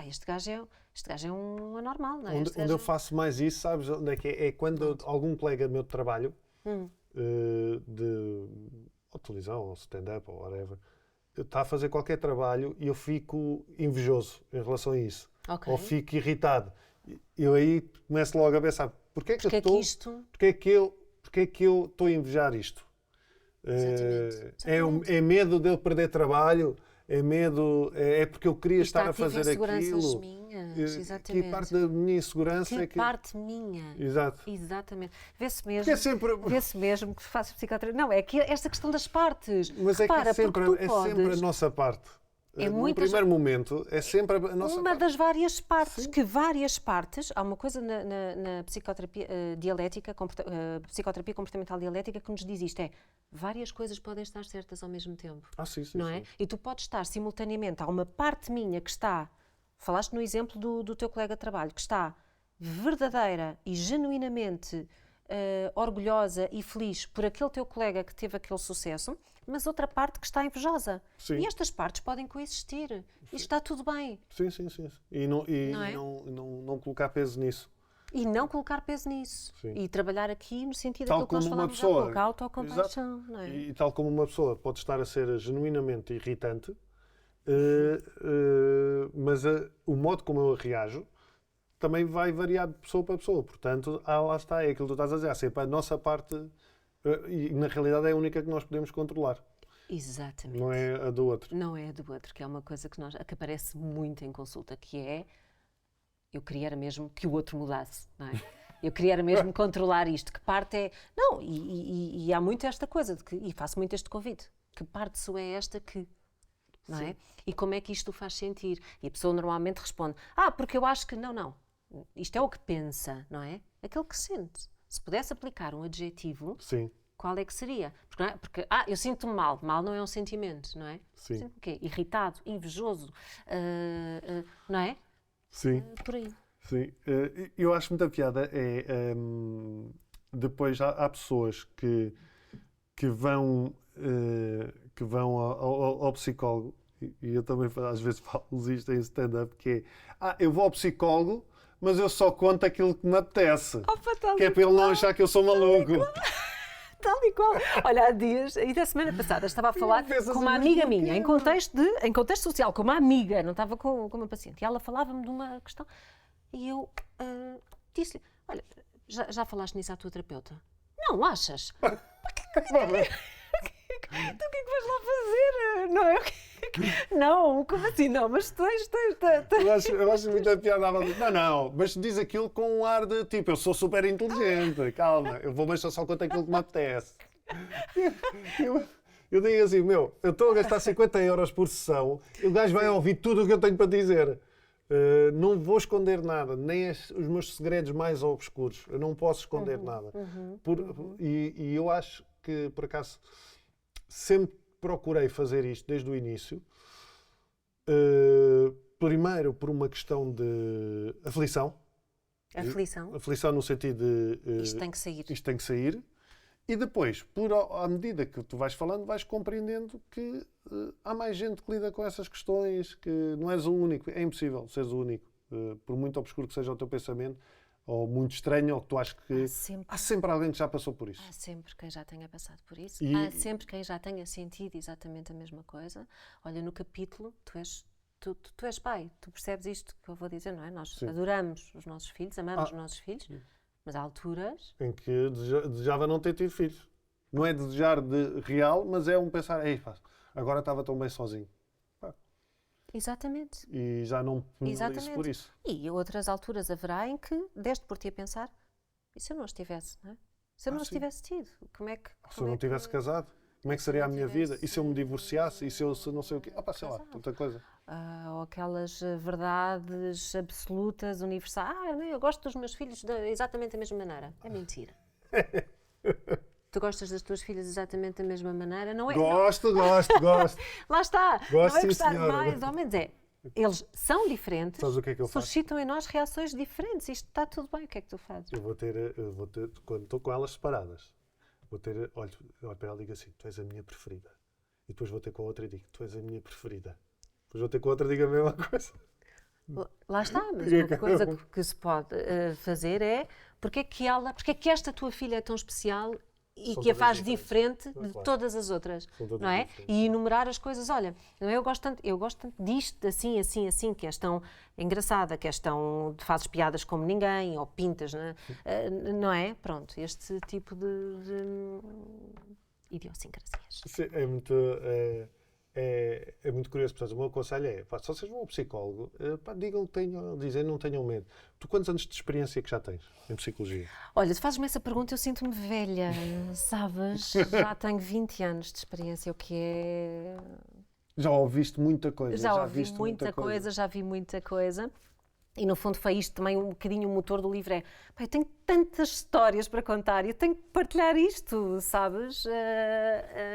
este gajo é um anormal, não é? Onde eu faço mais isso, sabes onde é que é? É quando algum colega meu de trabalho, de televisão, ou stand-up, ou whatever, está a fazer qualquer trabalho e eu fico invejoso em relação a isso. Okay. Ou fico irritado. Eu aí começo logo a pensar, porquê é que eu estou a invejar isto? É medo de eu perder trabalho? É medo? É porque eu queria estar a fazer aquilo? Minhas, exatamente. Que parte da minha insegurança é que... parte minha. Exato. Exatamente. Vê-se mesmo que faço psicoterapia. Não, é que esta questão das partes. Mas repara, é sempre a nossa parte. No primeiro momento, é sempre a nossa parte. Uma das várias partes, que várias partes, há uma coisa na psicoterapia dialética, psicoterapia comportamental dialética, que nos diz isto, várias coisas podem estar certas ao mesmo tempo. Sim. Não é? E tu podes estar simultaneamente, há uma parte minha que está, falaste no exemplo do teu colega de trabalho, que está verdadeira e genuinamente orgulhosa e feliz por aquele teu colega que teve aquele sucesso, mas outra parte que está invejosa. Sim. E estas partes podem coexistir. E está tudo bem. Sim. E não colocar peso nisso. E não colocar peso nisso. Sim. E trabalhar aqui no sentido tal daquilo que nós falámos há pouco, a autocompaixão. Não é? E tal como uma pessoa pode estar a ser genuinamente irritante, mas o modo como eu reajo também vai variar de pessoa para pessoa. Portanto, lá está, é aquilo que tu estás a dizer. Sempre a nossa parte, e na realidade é a única que nós podemos controlar. Exatamente. Não é a do outro. Não é a do outro, que é uma coisa que aparece muito em consulta, que é, eu queria era mesmo que o outro mudasse, não é? Eu queria era mesmo controlar isto. Que parte é... Não, e há muito esta coisa, e faço muito este convite. Que parte sua é esta que não Sim. é? E como é que isto o faz sentir? E a pessoa normalmente responde, porque eu acho que não. Isto é o que pensa, não é? Aquele que sente. Se pudesse aplicar um adjetivo, Sim, qual é que seria? Porque, não é? Porque eu sinto-me mal. Mal não é um sentimento, não é? sim, Sinto-me o quê? Irritado, invejoso, não é? sim. Por aí. Sim, eu acho muita piada depois há pessoas que vão, ao psicólogo e eu também às vezes falo isto em stand-up que é, eu vou ao psicólogo mas eu só conto aquilo que me apetece, Opa, tal que é para ele não achar que eu sou maluco. Tal e qual. Olha, há dias, e da semana passada, estava a falar pensas com uma assim, amiga mas minha, porquê? em contexto social, com uma amiga, não estava com uma paciente, e ela falava-me de uma questão, e eu disse-lhe, olha, já falaste nisso à tua terapeuta? Não, achas? Então o que é que vais lá fazer? Não é? Não, como assim não? Mas tens. Eu acho muita piada. Não, mas diz aquilo com um ar de tipo, eu sou super inteligente, calma, eu vou mas só contar aquilo que me apetece. Eu digo assim, eu estou a gastar 50 euros por sessão e o gajo vai ouvir tudo o que eu tenho para dizer. Não vou esconder nada, nem os meus segredos mais obscuros. Eu não posso esconder nada. E eu acho que, por acaso, sempre procurei fazer isto desde o início. Primeiro, por uma questão de aflição. Aflição. Aflição no sentido de... Isto tem que sair. Isto tem que sair. E depois, à medida que tu vais falando, vais compreendendo que há mais gente que lida com essas questões, que não és o único. É impossível seres o único. Por muito obscuro que seja o teu pensamento, ou muito estranho, ou que tu achas que... Há sempre alguém que já passou por isso. Há sempre quem já tenha passado por isso. E... Há sempre quem já tenha sentido exatamente a mesma coisa. Olha, no capítulo, tu és pai, tu percebes isto que eu vou dizer, não é? Nós Sim. adoramos os nossos filhos, amamos os nossos filhos, mas há alturas... Em que desejava não ter tido filhos. Não é desejar de real, mas é um pensar, agora estava tão bem sozinho. Exatamente. E já não penalizo por isso. E outras alturas haverá em que deste por ti a pensar, e se eu não estivesse, não é? Se eu não estivesse tido, como é que... Se eu não tivesse casado, como é que seria a minha vida? E se eu me divorciasse? E se eu não sei o quê? Sei lá, tanta coisa. Ou aquelas verdades absolutas, universais. Eu gosto dos meus filhos exatamente da mesma maneira. É mentira. Tu gostas das tuas filhas exatamente da mesma maneira? Não é? Gosto. Lá está. Gosto, não é sim, gostar senhora. mais ou menos. Eles são diferentes, Sabes o que é que eu faço? suscitam em nós reações diferentes. Isto está tudo bem. O que é que tu fazes? Eu vou ter quando estou com elas separadas, olho para ela e digo assim, tu és a minha preferida. E depois vou ter com a outra e digo, tu és a minha preferida. Depois vou ter com a outra e digo a mesma coisa. Lá está, mas uma coisa que se pode fazer é porque é que esta tua filha é tão especial e São que a todas faz diferentes. diferente de Claro. todas as outras, São todas não é? diferentes. E enumerar as coisas, olha, não é? Eu gosto tanto disto, assim, que és tão engraçada, que és tão, fazes piadas como ninguém, ou pintas, não é? Pronto, este tipo de idiosincrasias. Sim, é muito curioso. Portanto, o meu conselho é, se vocês vão ao psicólogo, digam que não tenham medo. Tu quantos anos de experiência que já tens em psicologia? Olha, se fazes-me essa pergunta, eu sinto-me velha, sabes? Já tenho 20 anos de experiência, o que é... Já ouviste muita coisa. Já ouvi viste muita coisa, já vi muita coisa. E no fundo foi isto também um bocadinho o motor do livro. Eu tenho tantas histórias para contar e eu tenho que partilhar isto, sabes?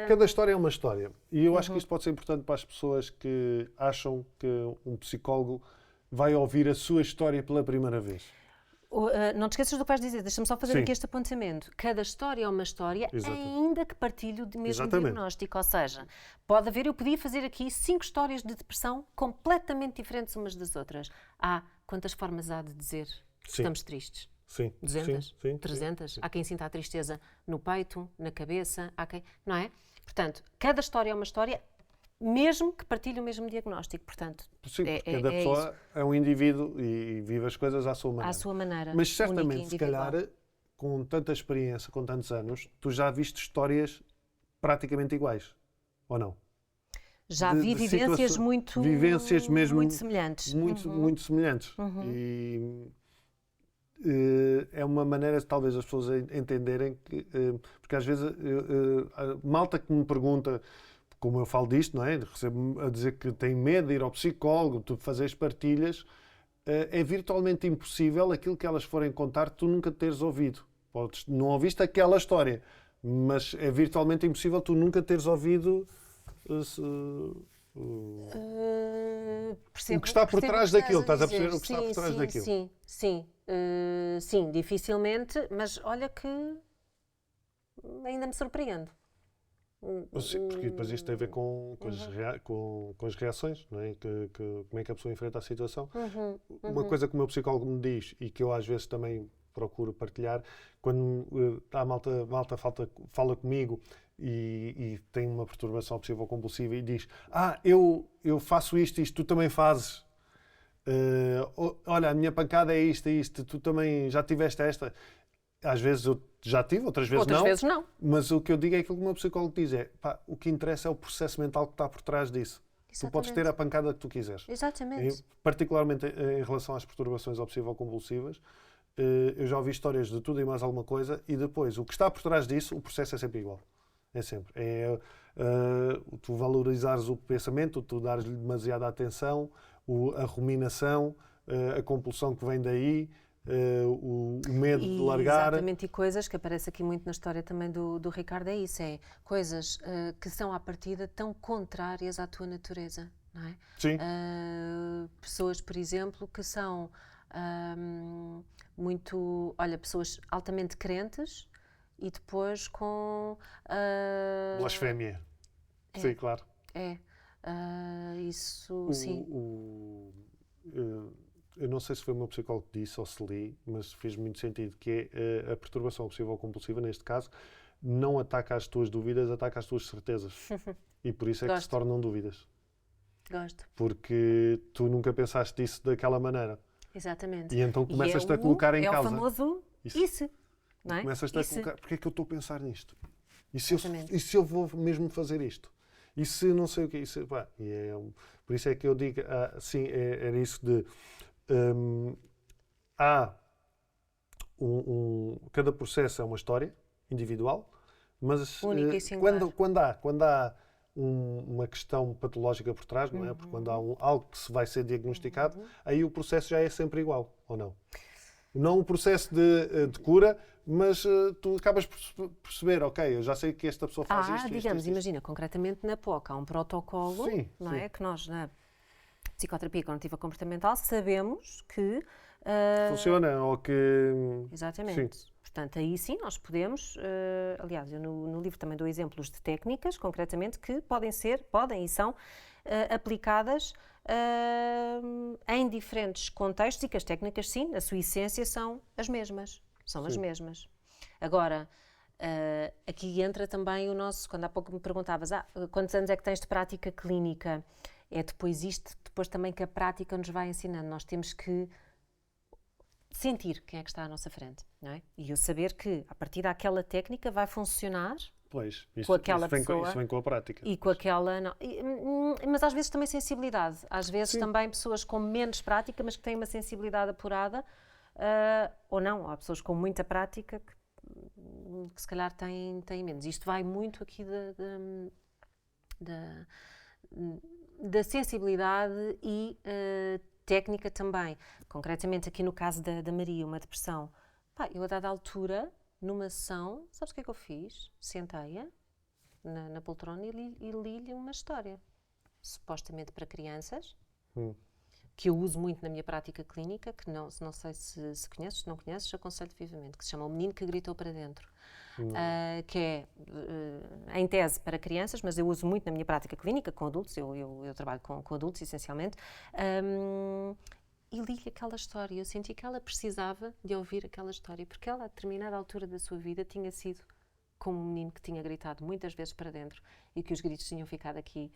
Cada história é uma história. E eu acho que isto pode ser importante para as pessoas que acham que um psicólogo vai ouvir a sua história pela primeira vez. Não te esqueças do que vais dizer, deixa-me só fazer Sim. aqui este apontamento. Cada história é uma história, Exatamente. ainda que partilhe do mesmo Exatamente. diagnóstico. Ou seja, pode haver, eu podia fazer aqui 5 histórias de depressão completamente diferentes umas das outras. Quantas formas há de dizer que Sim. estamos tristes? Sim. 200? Sim. 300? Sim. Há quem sinta a tristeza no peito, na cabeça, há quem... Não é? Portanto, cada história é uma história, mesmo que partilhe o mesmo diagnóstico. Portanto, Sim, porque cada pessoa é um indivíduo e vive as coisas à sua maneira. à sua maneira. Mas única e certamente, se individual. calhar, com tanta experiência, com tantos anos, tu já viste histórias praticamente iguais, ou não? Já vi vivências vivências mesmo muito semelhantes. muito semelhantes. E é uma maneira, talvez, as pessoas entenderem que, porque às vezes a malta que me pergunta como eu falo disto, não é? Recebo-me a dizer que tem medo de ir ao psicólogo, tu fazeres partilhas, é virtualmente impossível aquilo que elas forem contar tu nunca teres ouvido. Não ouviste aquela história, mas é virtualmente impossível tu nunca teres ouvido Percebo, o que está por trás daquilo. Estás a dizer. perceber o que está por trás daquilo? Sim, dificilmente, mas olha que ainda me surpreende. Sim, porque depois isto tem a ver com as reações, não é? Como é que a pessoa enfrenta a situação. Uma coisa que o meu psicólogo me diz e que eu às vezes também procuro partilhar, quando a malta fala comigo e tem uma perturbação obsessivo-compulsiva e diz: eu faço isto, tu também fazes. Olha, a minha pancada é isto, tu também já tiveste esta. Às vezes eu já tive, outras vezes não. Mas o que eu digo é aquilo que o meu psicólogo diz: o que interessa é o processo mental que está por trás disso. Exatamente. Tu podes ter a pancada que tu quiseres. Exatamente. Particularmente em relação às perturbações obsessivo-compulsivas, eu já ouvi histórias de tudo e mais alguma coisa, e depois, o que está por trás disso, o processo é sempre igual. É sempre. Tu valorizares o pensamento, tu dares-lhe demasiada atenção, a ruminação, a compulsão que vem daí, o medo de largar. Exatamente, e coisas que aparece aqui muito na história também do Ricardo, é isso, coisas que são à partida tão contrárias à tua natureza, não é? Sim. Pessoas, por exemplo, que são pessoas altamente crentes e depois com... blasfémia. Sim, claro. Isso, sim. Eu não sei se foi o meu psicólogo que disse ou se li, mas fez muito sentido, que é a perturbação obsessivo-compulsiva, neste caso, não ataca as tuas dúvidas, ataca as tuas certezas. E por isso é que se tornam dúvidas. Gosto. Porque tu nunca pensaste disso daquela maneira. Exatamente. E então começas-te a colocar em causa. É o famoso isso. Não é? Começas-te a colocar, porque é que eu estou a pensar nisto? E se eu vou mesmo fazer isto? E se não sei o quê? Por isso é que eu digo, sim, era isso de... cada processo é uma história individual, mas única e singular. quando há uma questão patológica por trás, não é? Porque quando há algo que se vai ser diagnosticado, aí o processo já é sempre igual, ou não? Não um processo de cura, mas tu acabas por perceber, ok, eu já sei que esta pessoa faz isto. Digamos, imagina, concretamente na POC há um protocolo, não sim. é? Que nós, na psicoterapia cognitiva comportamental, sabemos que... funciona, ou que... Exatamente. Sim. Portanto, aí sim nós podemos, aliás, eu no livro também dou exemplos de técnicas, concretamente, que podem e são aplicadas em diferentes contextos e que as técnicas, sim, na sua essência, são as mesmas. As mesmas. Agora, aqui entra também o nosso, quando há pouco me perguntavas, quantos anos é que tens de prática clínica? É depois também que a prática nos vai ensinando. Nós temos que sentir quem é que está à nossa frente, não é? E eu saber que, a partir daquela técnica, vai funcionar com aquela pessoa. Isso vem com a prática. E com aquela... Não, mas às vezes também sensibilidade. Às vezes também pessoas com menos prática, mas que têm uma sensibilidade apurada, ou não. Há pessoas com muita prática que se calhar têm menos. Isto vai muito aqui da sensibilidade e técnica também. Concretamente, aqui no caso da Maria, uma depressão. Eu, a dada altura, numa sessão, sabes o que é que eu fiz? Sentei-a na poltrona e li-lhe uma história, supostamente para crianças, que eu uso muito na minha prática clínica, que não sei se conheces, se não conheces, aconselho-te vivamente, que se chama O Menino que Gritou para Dentro. Que é, em tese, para crianças, mas eu uso muito na minha prática clínica com adultos, eu trabalho com adultos, essencialmente, e li-lhe aquela história. Eu senti que ela precisava de ouvir aquela história, porque ela, a determinada altura da sua vida, tinha sido como um menino que tinha gritado muitas vezes para dentro e que os gritos tinham ficado aqui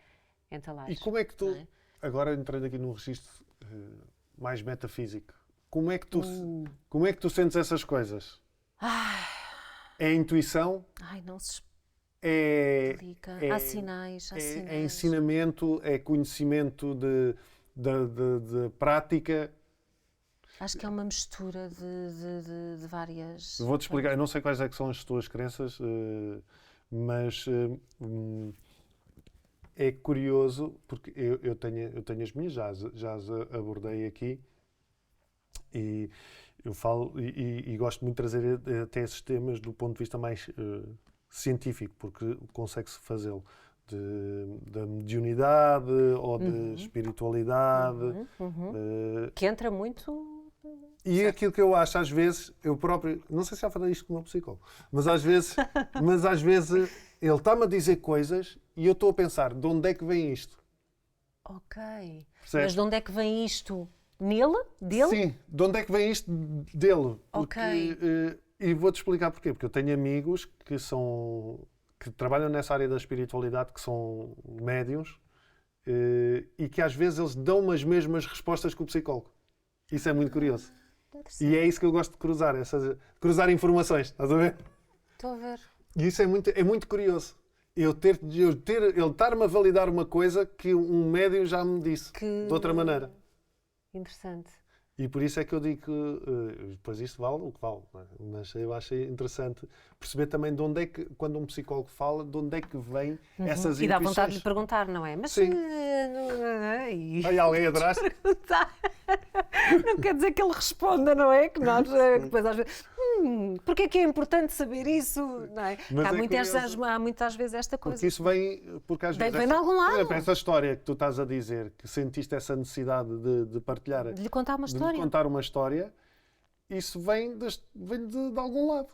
entalados. E como é que tu, agora entrando aqui num registro mais metafísico, como é que tu sentes essas coisas? É a intuição? Não se explica. Há sinais. É ensinamento, é conhecimento de prática. Acho que é uma mistura de várias... Vou-te explicar, eu não sei quais é que são as tuas crenças, mas é curioso, porque eu tenho as minhas, já as abordei aqui, e eu falo e gosto muito de trazer até esses temas do ponto de vista mais científico, porque consegue-se fazê-lo da mediunidade ou de espiritualidade. Que entra muito... E aquilo que eu acho, às vezes, eu próprio, não sei se já falei isto com o meu psicólogo, mas às vezes ele está-me a dizer coisas e eu estou a pensar, de onde é que vem isto? Ok. Percebes? Mas de onde é que vem isto? Nele? Dele? Sim, de onde é que vem isto dele? Porque, Ok. e vou-te explicar porquê. Porque eu tenho amigos que trabalham nessa área da espiritualidade, que são médiuns, e que às vezes eles dão as mesmas respostas que o psicólogo. Isso é muito curioso. E é isso que eu gosto de cruzar, cruzar informações, estás a ver? Estou a ver. E isso é muito curioso. Ele estar-me a validar uma coisa que um médium já me disse, de outra maneira. Interessante. E por isso é que eu digo que depois isto vale o que vale. Não é? Mas eu achei interessante perceber também de onde é que, quando um psicólogo fala, de onde é que vem essas E dá intuições. vontade de lhe perguntar, não é? Mas Sim. Aí alguém atrás. Não quer dizer que ele responda, não é? Que nós depois às vezes, porque é que é importante saber isso? Não é? Mas Há muitas vezes esta coisa. Porque isso vem, porque às vezes Vem de algum lado. Essa história que tu estás a dizer, que sentiste essa necessidade de partilhar, De lhe contar uma história. de lhe contar uma história, isso vem de algum lado.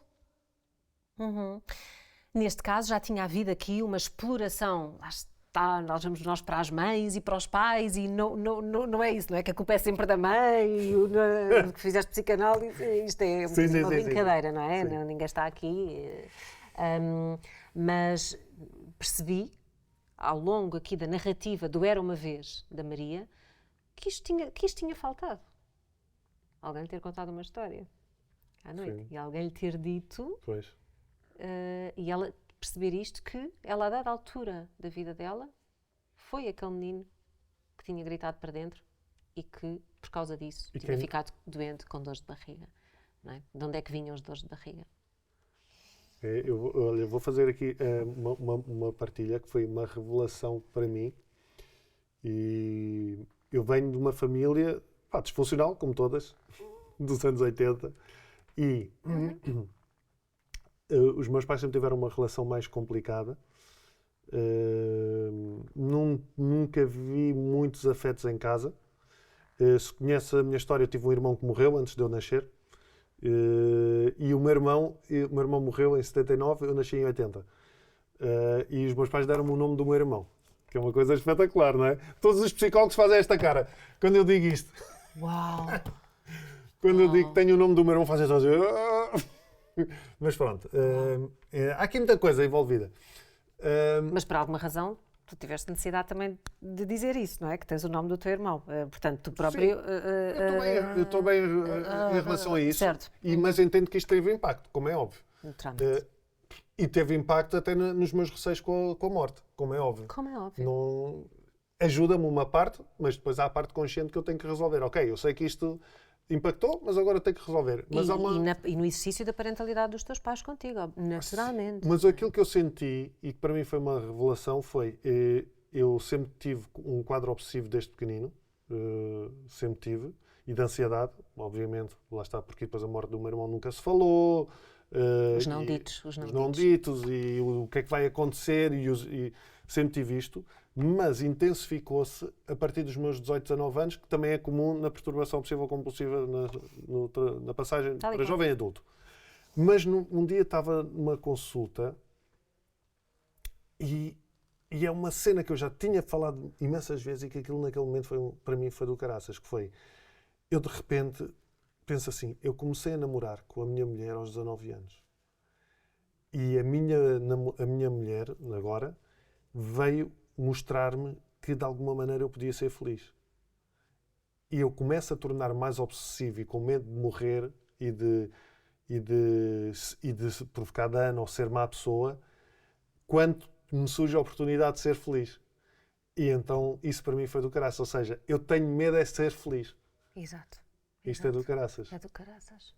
Neste caso já tinha havido aqui uma exploração. Lá está, nós vamos nós para as mães e para os pais e não é isso, não é? Que a culpa é sempre da mãe, que fizeste psicanálise, isto é uma brincadeira, não é? Não, ninguém está aqui. Mas percebi, ao longo aqui da narrativa do Era Uma Vez, da Maria, que isto tinha faltado. Alguém lhe ter contado uma história à noite. Sim. E alguém lhe ter dito... Pois. e ela perceber isto, que ela, a dada altura da vida dela, foi aquele menino que tinha gritado para dentro e que, por causa disso, tinha ficado doente com dores de barriga. Não é? De onde é que vinham as dores de barriga? Eu vou fazer aqui uma partilha que foi uma revelação para mim. E eu venho de uma família disfuncional, como todas, dos anos 80. E os meus pais sempre tiveram uma relação mais complicada. Nunca vi muitos afetos em casa. Se conhece a minha história, eu tive um irmão que morreu antes de eu nascer. E o meu irmão morreu em 79, eu nasci em 80. E os meus pais deram-me o nome do meu irmão, que é uma coisa espetacular, não é? Todos os psicólogos fazem esta cara quando eu digo isto. Uau! Quando eu digo que tenho o nome do meu irmão, fazem só assim. Mas pronto, há aqui muita coisa envolvida. Mas por alguma razão, tu tiveste necessidade também de dizer isso, não é? Que tens o nome do teu irmão. Portanto, tu próprio... Eu estou bem em relação a isso. Certo. Mas entendo que isto teve impacto, como é óbvio. Naturalmente. E teve impacto até nos meus receios com a morte, como é óbvio. Como é óbvio. Não... Ajuda-me uma parte, mas depois há a parte consciente que eu tenho que resolver. Ok, eu sei que isto impactou, mas agora tenho que resolver. Mas e no exercício da parentalidade dos teus pais contigo, naturalmente. Mas aquilo que eu senti, e que para mim foi uma revelação, foi... Eu sempre tive um quadro obsessivo desde pequenino. Sempre tive. E de ansiedade, obviamente. Lá está, porque depois a morte do meu irmão nunca se falou. Os não ditos. E o que é que vai acontecer, e sempre tive isto, mas intensificou-se a partir dos meus 18, 19 anos, que também é comum na perturbação obsessiva-compulsiva na passagem para jovem adulto. Mas um dia estava numa consulta e é uma cena que eu já tinha falado imensas vezes e que aquilo naquele momento para mim foi do caraças, que foi, eu de repente penso assim, eu comecei a namorar com a minha mulher aos 19 anos. E a minha mulher, agora, veio mostrar-me que de alguma maneira eu podia ser feliz. E eu começo a tornar mais obsessivo e com medo de morrer e de provocar dano ou ser má pessoa, quando me surge a oportunidade de ser feliz. E então isso para mim foi do caraças. Ou seja, eu tenho medo de ser feliz. Exato. Isto é do caraças. É do caraças.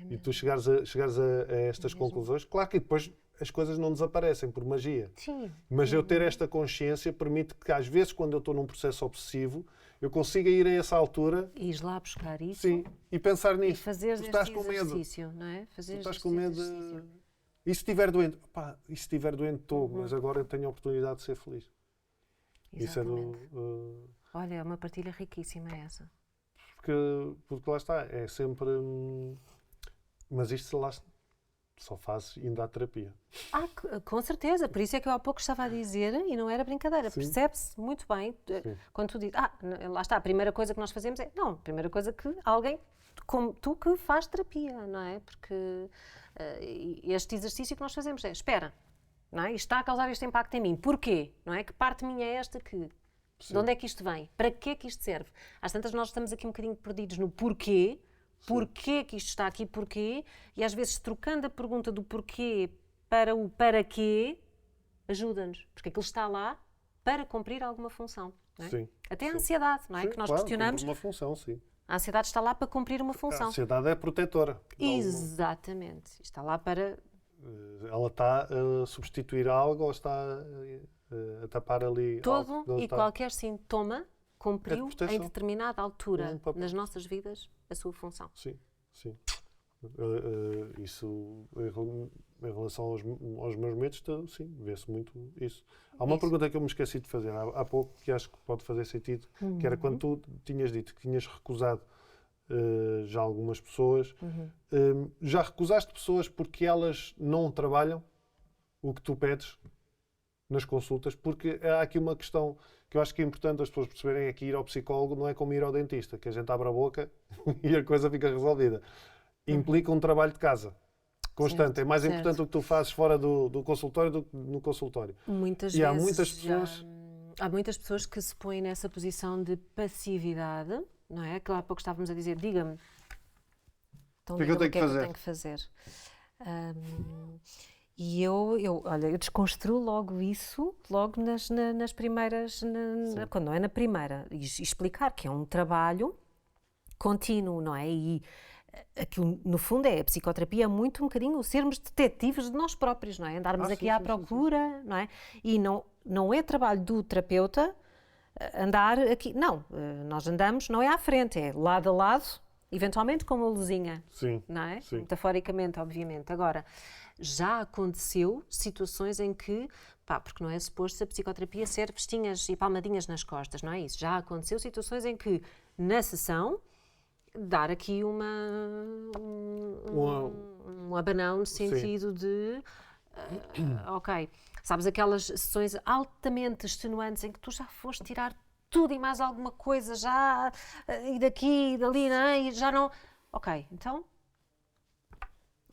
E tu chegares a estas conclusões, claro que depois as coisas não desaparecem por magia. Sim. Mas eu ter esta consciência permite que, às vezes, quando eu estou num processo obsessivo, eu consiga ir a essa altura. E ir lá buscar isso. Sim, e pensar E nisso. fazer Tu estás este com medo. exercício, não é? Fazer Tu estás este com medo. exercício. E se estiver doente? Pá, e se estiver doente, estou, mas agora eu tenho a oportunidade de ser feliz. Isso é Exatamente. do. Olha, é uma partilha riquíssima essa. Porque lá está, é sempre. Mas isto lá só fazes indo à terapia. Com certeza, por isso é que eu há pouco estava a dizer, e não era brincadeira, Sim. percebe-se muito bem quando tu dizes, lá está, a primeira coisa que nós fazemos é, não, a primeira coisa que alguém como tu que faz terapia, não é? Porque este exercício que nós fazemos é, espera, não é? Isto está a causar este impacto em mim, porquê? Não é? Que parte minha é esta que... Sim. De onde é que isto vem? Para que é que isto serve? Às tantas nós estamos aqui um bocadinho perdidos no porquê, porquê que isto está aqui, porquê, e às vezes trocando a pergunta do porquê para o para quê, ajuda-nos, porque aquilo está lá para cumprir alguma função. Não é? Sim. Até a Sim. ansiedade, não é? Sim, Que nós claro, questionamos. cumpre uma função, sim. A ansiedade está lá para cumprir uma A função. ansiedade é protetora. Exatamente. Está lá para... Ela está a substituir algo ou está a tapar ali Todo algo. e qualquer sintoma cumpriu proteção. em determinada altura Um papel. nas nossas vidas a sua função. Sim, sim. Isso, em relação aos meus medos, sim, vê-se muito isso. Há uma pergunta que eu me esqueci de fazer há pouco, que acho que pode fazer sentido, que era quando tu tinhas dito que tinhas recusado já algumas pessoas. Já recusaste pessoas porque elas não trabalham o que tu pedes nas consultas? Porque há aqui uma questão que eu acho que é importante as pessoas perceberem, é que ir ao psicólogo não é como ir ao dentista, que a gente abre a boca e a coisa fica resolvida. Implica um trabalho de casa constante. Certo, É mais certo. importante o que tu fazes fora do consultório do que no consultório. Muitas E vezes há muitas pessoas... há muitas pessoas que se põem nessa posição de passividade, não é? Que há pouco estávamos a dizer, diga-me, então O que é que eu diga-me tenho o que que é que eu tenho que fazer. E olha, eu desconstruo logo isso, logo nas primeiras, quando não é na primeira, e explicar que é um trabalho contínuo, não é? E aquilo, no fundo, a psicoterapia é muito um bocadinho sermos detetives de nós próprios, não é? Andarmos aqui sim, à sim, procura, não é? E não é trabalho do terapeuta andar aqui, não, nós andamos, não é à frente, é lado a lado, eventualmente com uma luzinha, Sim, não é? sim. Metaforicamente, obviamente. Agora, já aconteceu situações em que, porque não é suposto a psicoterapia ser festinhas e palmadinhas nas costas, não é isso? Já aconteceu situações em que, na sessão, dar aqui um abanão no sentido de ok, sabes, aquelas sessões altamente extenuantes em que tu já foste tirar tudo e mais alguma coisa já, e daqui e dali, não é? E já não... Ok, então...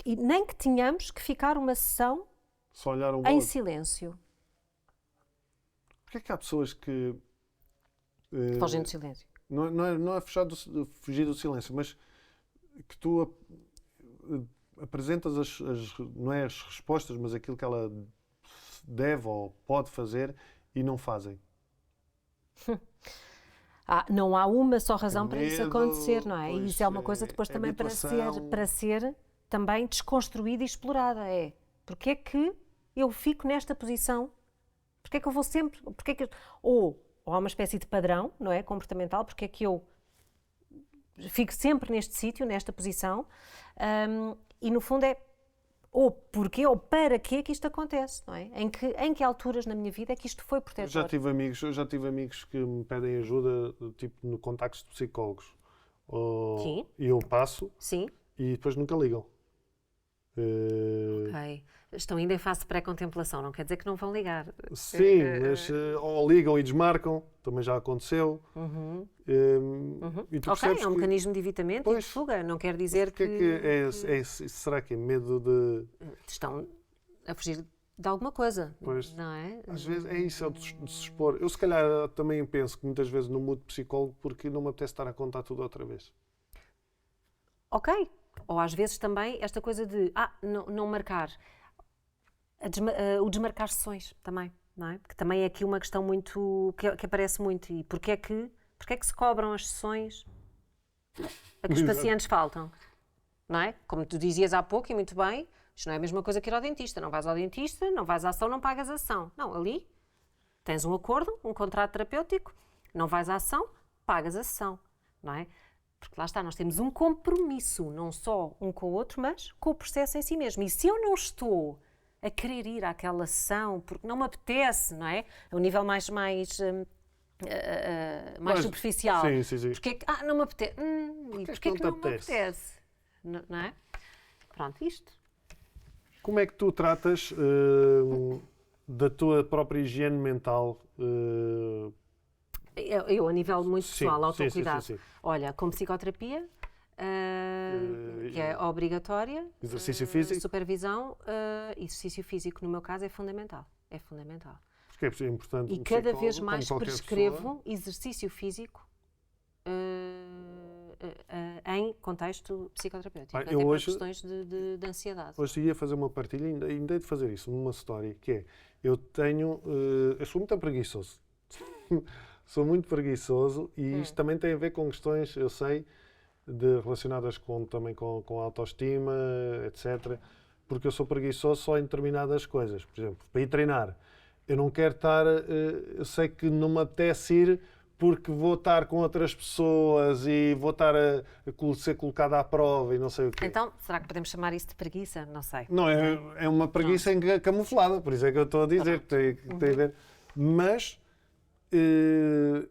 E nem que tenhamos que ficar uma sessão Só olhar um em outro. silêncio. Porquê é que há pessoas que... Fogem do silêncio. Não é fugir do silêncio, mas que tu apresentas não é as respostas, mas aquilo que ela deve ou pode fazer e não fazem. Não há uma só razão É para isso medo, acontecer, não é? E pois isso é uma coisa depois é também habituação. para ser também desconstruída e explorada. É, porque é que eu fico nesta posição? Porque é que eu vou sempre... Porque é que ou há uma espécie de padrão, não é? Comportamental, porque é que eu fico sempre neste sítio, nesta posição, e no fundo é ou porquê ou para que isto acontece, não é? Em que alturas na minha vida é que isto foi protetor? Eu já tive amigos que me pedem ajuda, tipo, no contactos de psicólogos. Sim. E eu passo Sim. e depois nunca ligam. Ok. Estão ainda em fase de pré-contemplação, não quer dizer que não vão ligar. Sim, mas ou ligam e desmarcam, também já aconteceu. E tu Ok, percebes é um que, mecanismo de evitamento Pois. e de fuga, não quer dizer será que é medo de... estão a fugir de alguma coisa, Pois. não é? Às vezes é isso, é o de se expor. Eu se calhar também penso que muitas vezes não mudo de psicólogo porque não me apetece estar a contar tudo outra vez. Ok. Ou às vezes também esta coisa de não marcar. O desmarcar sessões também, não é? Porque também é aqui uma questão muito que aparece muito. E porquê é que se cobram as sessões a que os Exato. pacientes faltam? não é? Como tu dizias há pouco, e muito bem, isto não é a mesma coisa que ir ao dentista. Não vais ao dentista, não vais à ação, não pagas a ação. Não, ali tens um acordo, um contrato terapêutico, não vais à ação, pagas a ação, não é? Porque lá está, nós temos um compromisso, não só um com o outro, mas com o processo em si mesmo. E se eu não estou a querer ir àquela ação porque não me apetece, não é? É um nível mais superficial. Sim. Porque é que, não me apetece. E porquê que não me apetece? Não é? Pronto, isto. Como é que tu tratas da tua própria higiene mental? Eu, a nível muito pessoal, autocuidado. Sim. Olha, com psicoterapia, que é obrigatória. Exercício físico? Supervisão. Exercício físico, no meu caso, é fundamental. É fundamental. Porque é importante. E cada vez mais prescrevo exercício físico em contexto psicoterapêutico, até por questões de ansiedade. Hoje ia fazer uma partilha, ainda hei de fazer isso, numa story, que é, eu sou muito preguiçoso. Sou muito preguiçoso e isto também tem a ver com questões, eu sei, relacionadas também com a autoestima, etc. Porque eu sou preguiçoso só em determinadas coisas. Por exemplo, para ir treinar, eu não quero estar, eu sei que não me apetece ir porque vou estar com outras pessoas e vou estar a ser colocado à prova e não sei o quê. Então, será que podemos chamar isso de preguiça? Não sei. Não, é uma preguiça camuflada, por isso é que eu estou a dizer que tem a ver. Mas, e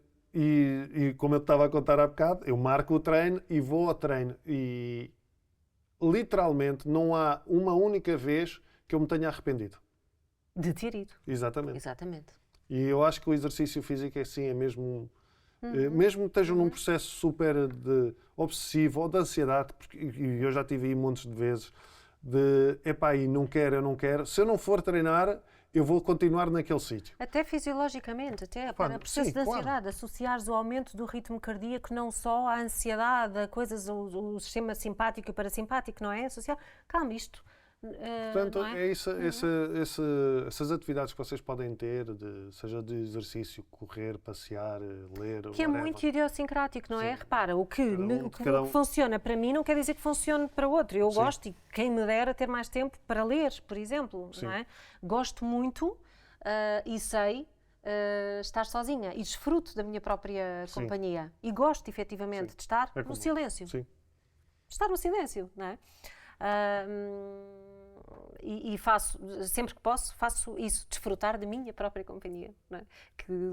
como eu estava a contar há bocado, eu marco o treino e vou ao treino. E literalmente não há uma única vez que eu me tenha arrependido. De ter ido. Exatamente. Exatamente. E eu acho que o exercício físico é assim, é mesmo... Mesmo que estejam num processo super obsessivo ou de ansiedade, porque eu já tive aí montes de vezes, e não quero, eu não quero. Se eu não for treinar, eu vou continuar naquele sítio. Até fisiologicamente, até para o processo de ansiedade, associares o aumento do ritmo cardíaco não só à ansiedade, a coisas, o sistema simpático e parasimpático, não é? Associar, calma, isto... Portanto, essas atividades que vocês podem ter, seja de exercício, correr, passear, ler... Que é muito idiosincrático, não é? Repara, o que funciona para mim não quer dizer que funcione para outro. Eu gosto, e quem me dera ter mais tempo para ler, por exemplo, não é? Gosto muito e sei estar sozinha e desfruto da minha própria companhia. E gosto, efetivamente, de estar no silêncio. Sim. Estar no silêncio, não é? E faço, sempre que posso, faço isso, desfrutar da minha própria companhia, não é?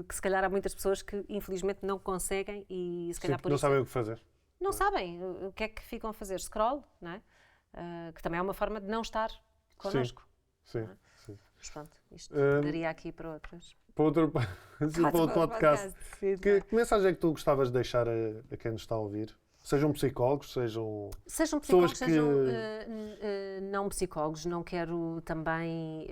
que se calhar há muitas pessoas que infelizmente não conseguem e se calhar por não isso... sabem o que fazer. Não sabem o que é que ficam a fazer, scroll, não é? Que também é uma forma de não estar connosco. Sim. Mas pronto, isto daria aqui para outros. Para outro podcast. Que mensagem é que tu gostavas de deixar a quem nos está a ouvir? Sejam psicólogos, sejam psicólogos, sejam não psicólogos. Não quero também...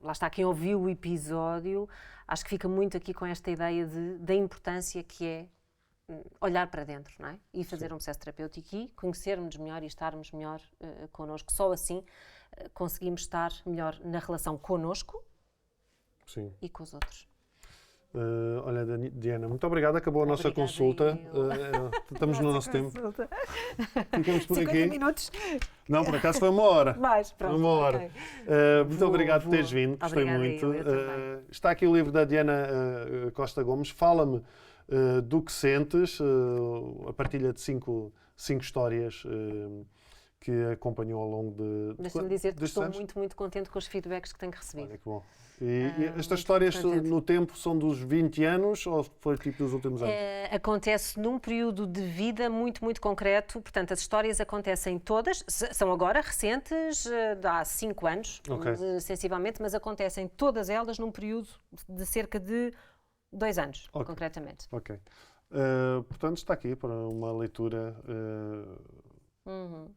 lá está, quem ouviu o episódio, acho que fica muito aqui com esta ideia da importância que é olhar para dentro, não é? E fazer um processo terapêutico e conhecermos melhor e estarmos melhor connosco. Só assim conseguimos estar melhor na relação connosco e com os outros. Olha, Diana, muito obrigada. Acabou a nossa consulta. Estamos no nosso tempo. Ficamos por 50 aqui. minutos. Não, por acaso foi uma hora. Mais, pronto. Uma hora. Okay. Muito obrigado por teres vindo. Gostei muito. Está aqui o livro da Diana Costa Gomes. Fala-me do que sentes, a partilha de cinco histórias que acompanhou ao longo de... Deixa-me dizer que estou muito, muito contente com os feedbacks que tenho recebido. Olha que bom. E estas histórias no tempo são dos 20 anos ou foi tipo dos últimos anos? Acontece num período de vida muito, muito concreto. Portanto, as histórias acontecem todas, são agora recentes, há 5 anos, sensivelmente, mas acontecem todas elas num período de cerca de 2 anos, concretamente. Ok. Portanto, está aqui para uma leitura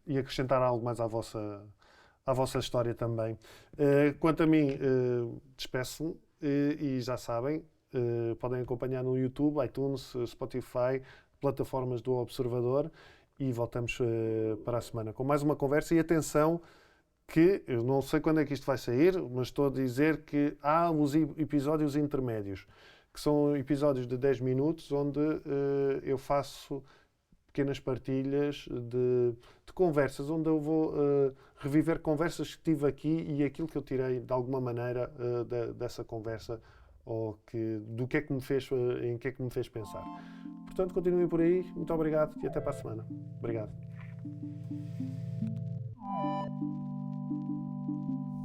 e acrescentar algo mais à vossa história também. Quanto a mim, despeço-me e já sabem, podem acompanhar no YouTube, iTunes, Spotify, plataformas do Observador e voltamos para a semana com mais uma conversa. E atenção que, eu não sei quando é que isto vai sair, mas estou a dizer que há os episódios intermédios, que são episódios de 10 minutos onde eu faço pequenas partilhas de conversas, onde eu vou reviver conversas que tive aqui e aquilo que eu tirei de alguma maneira dessa conversa, ou em que é que me fez pensar. Portanto, continuem por aí. Muito obrigado e até para a semana. Obrigado.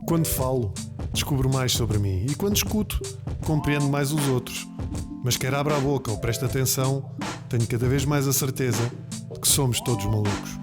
Quando falo, descubro mais sobre mim, e quando escuto, compreendo mais os outros. Mas quer abra a boca ou preste atenção, tenho cada vez mais a certeza de que somos todos malucos.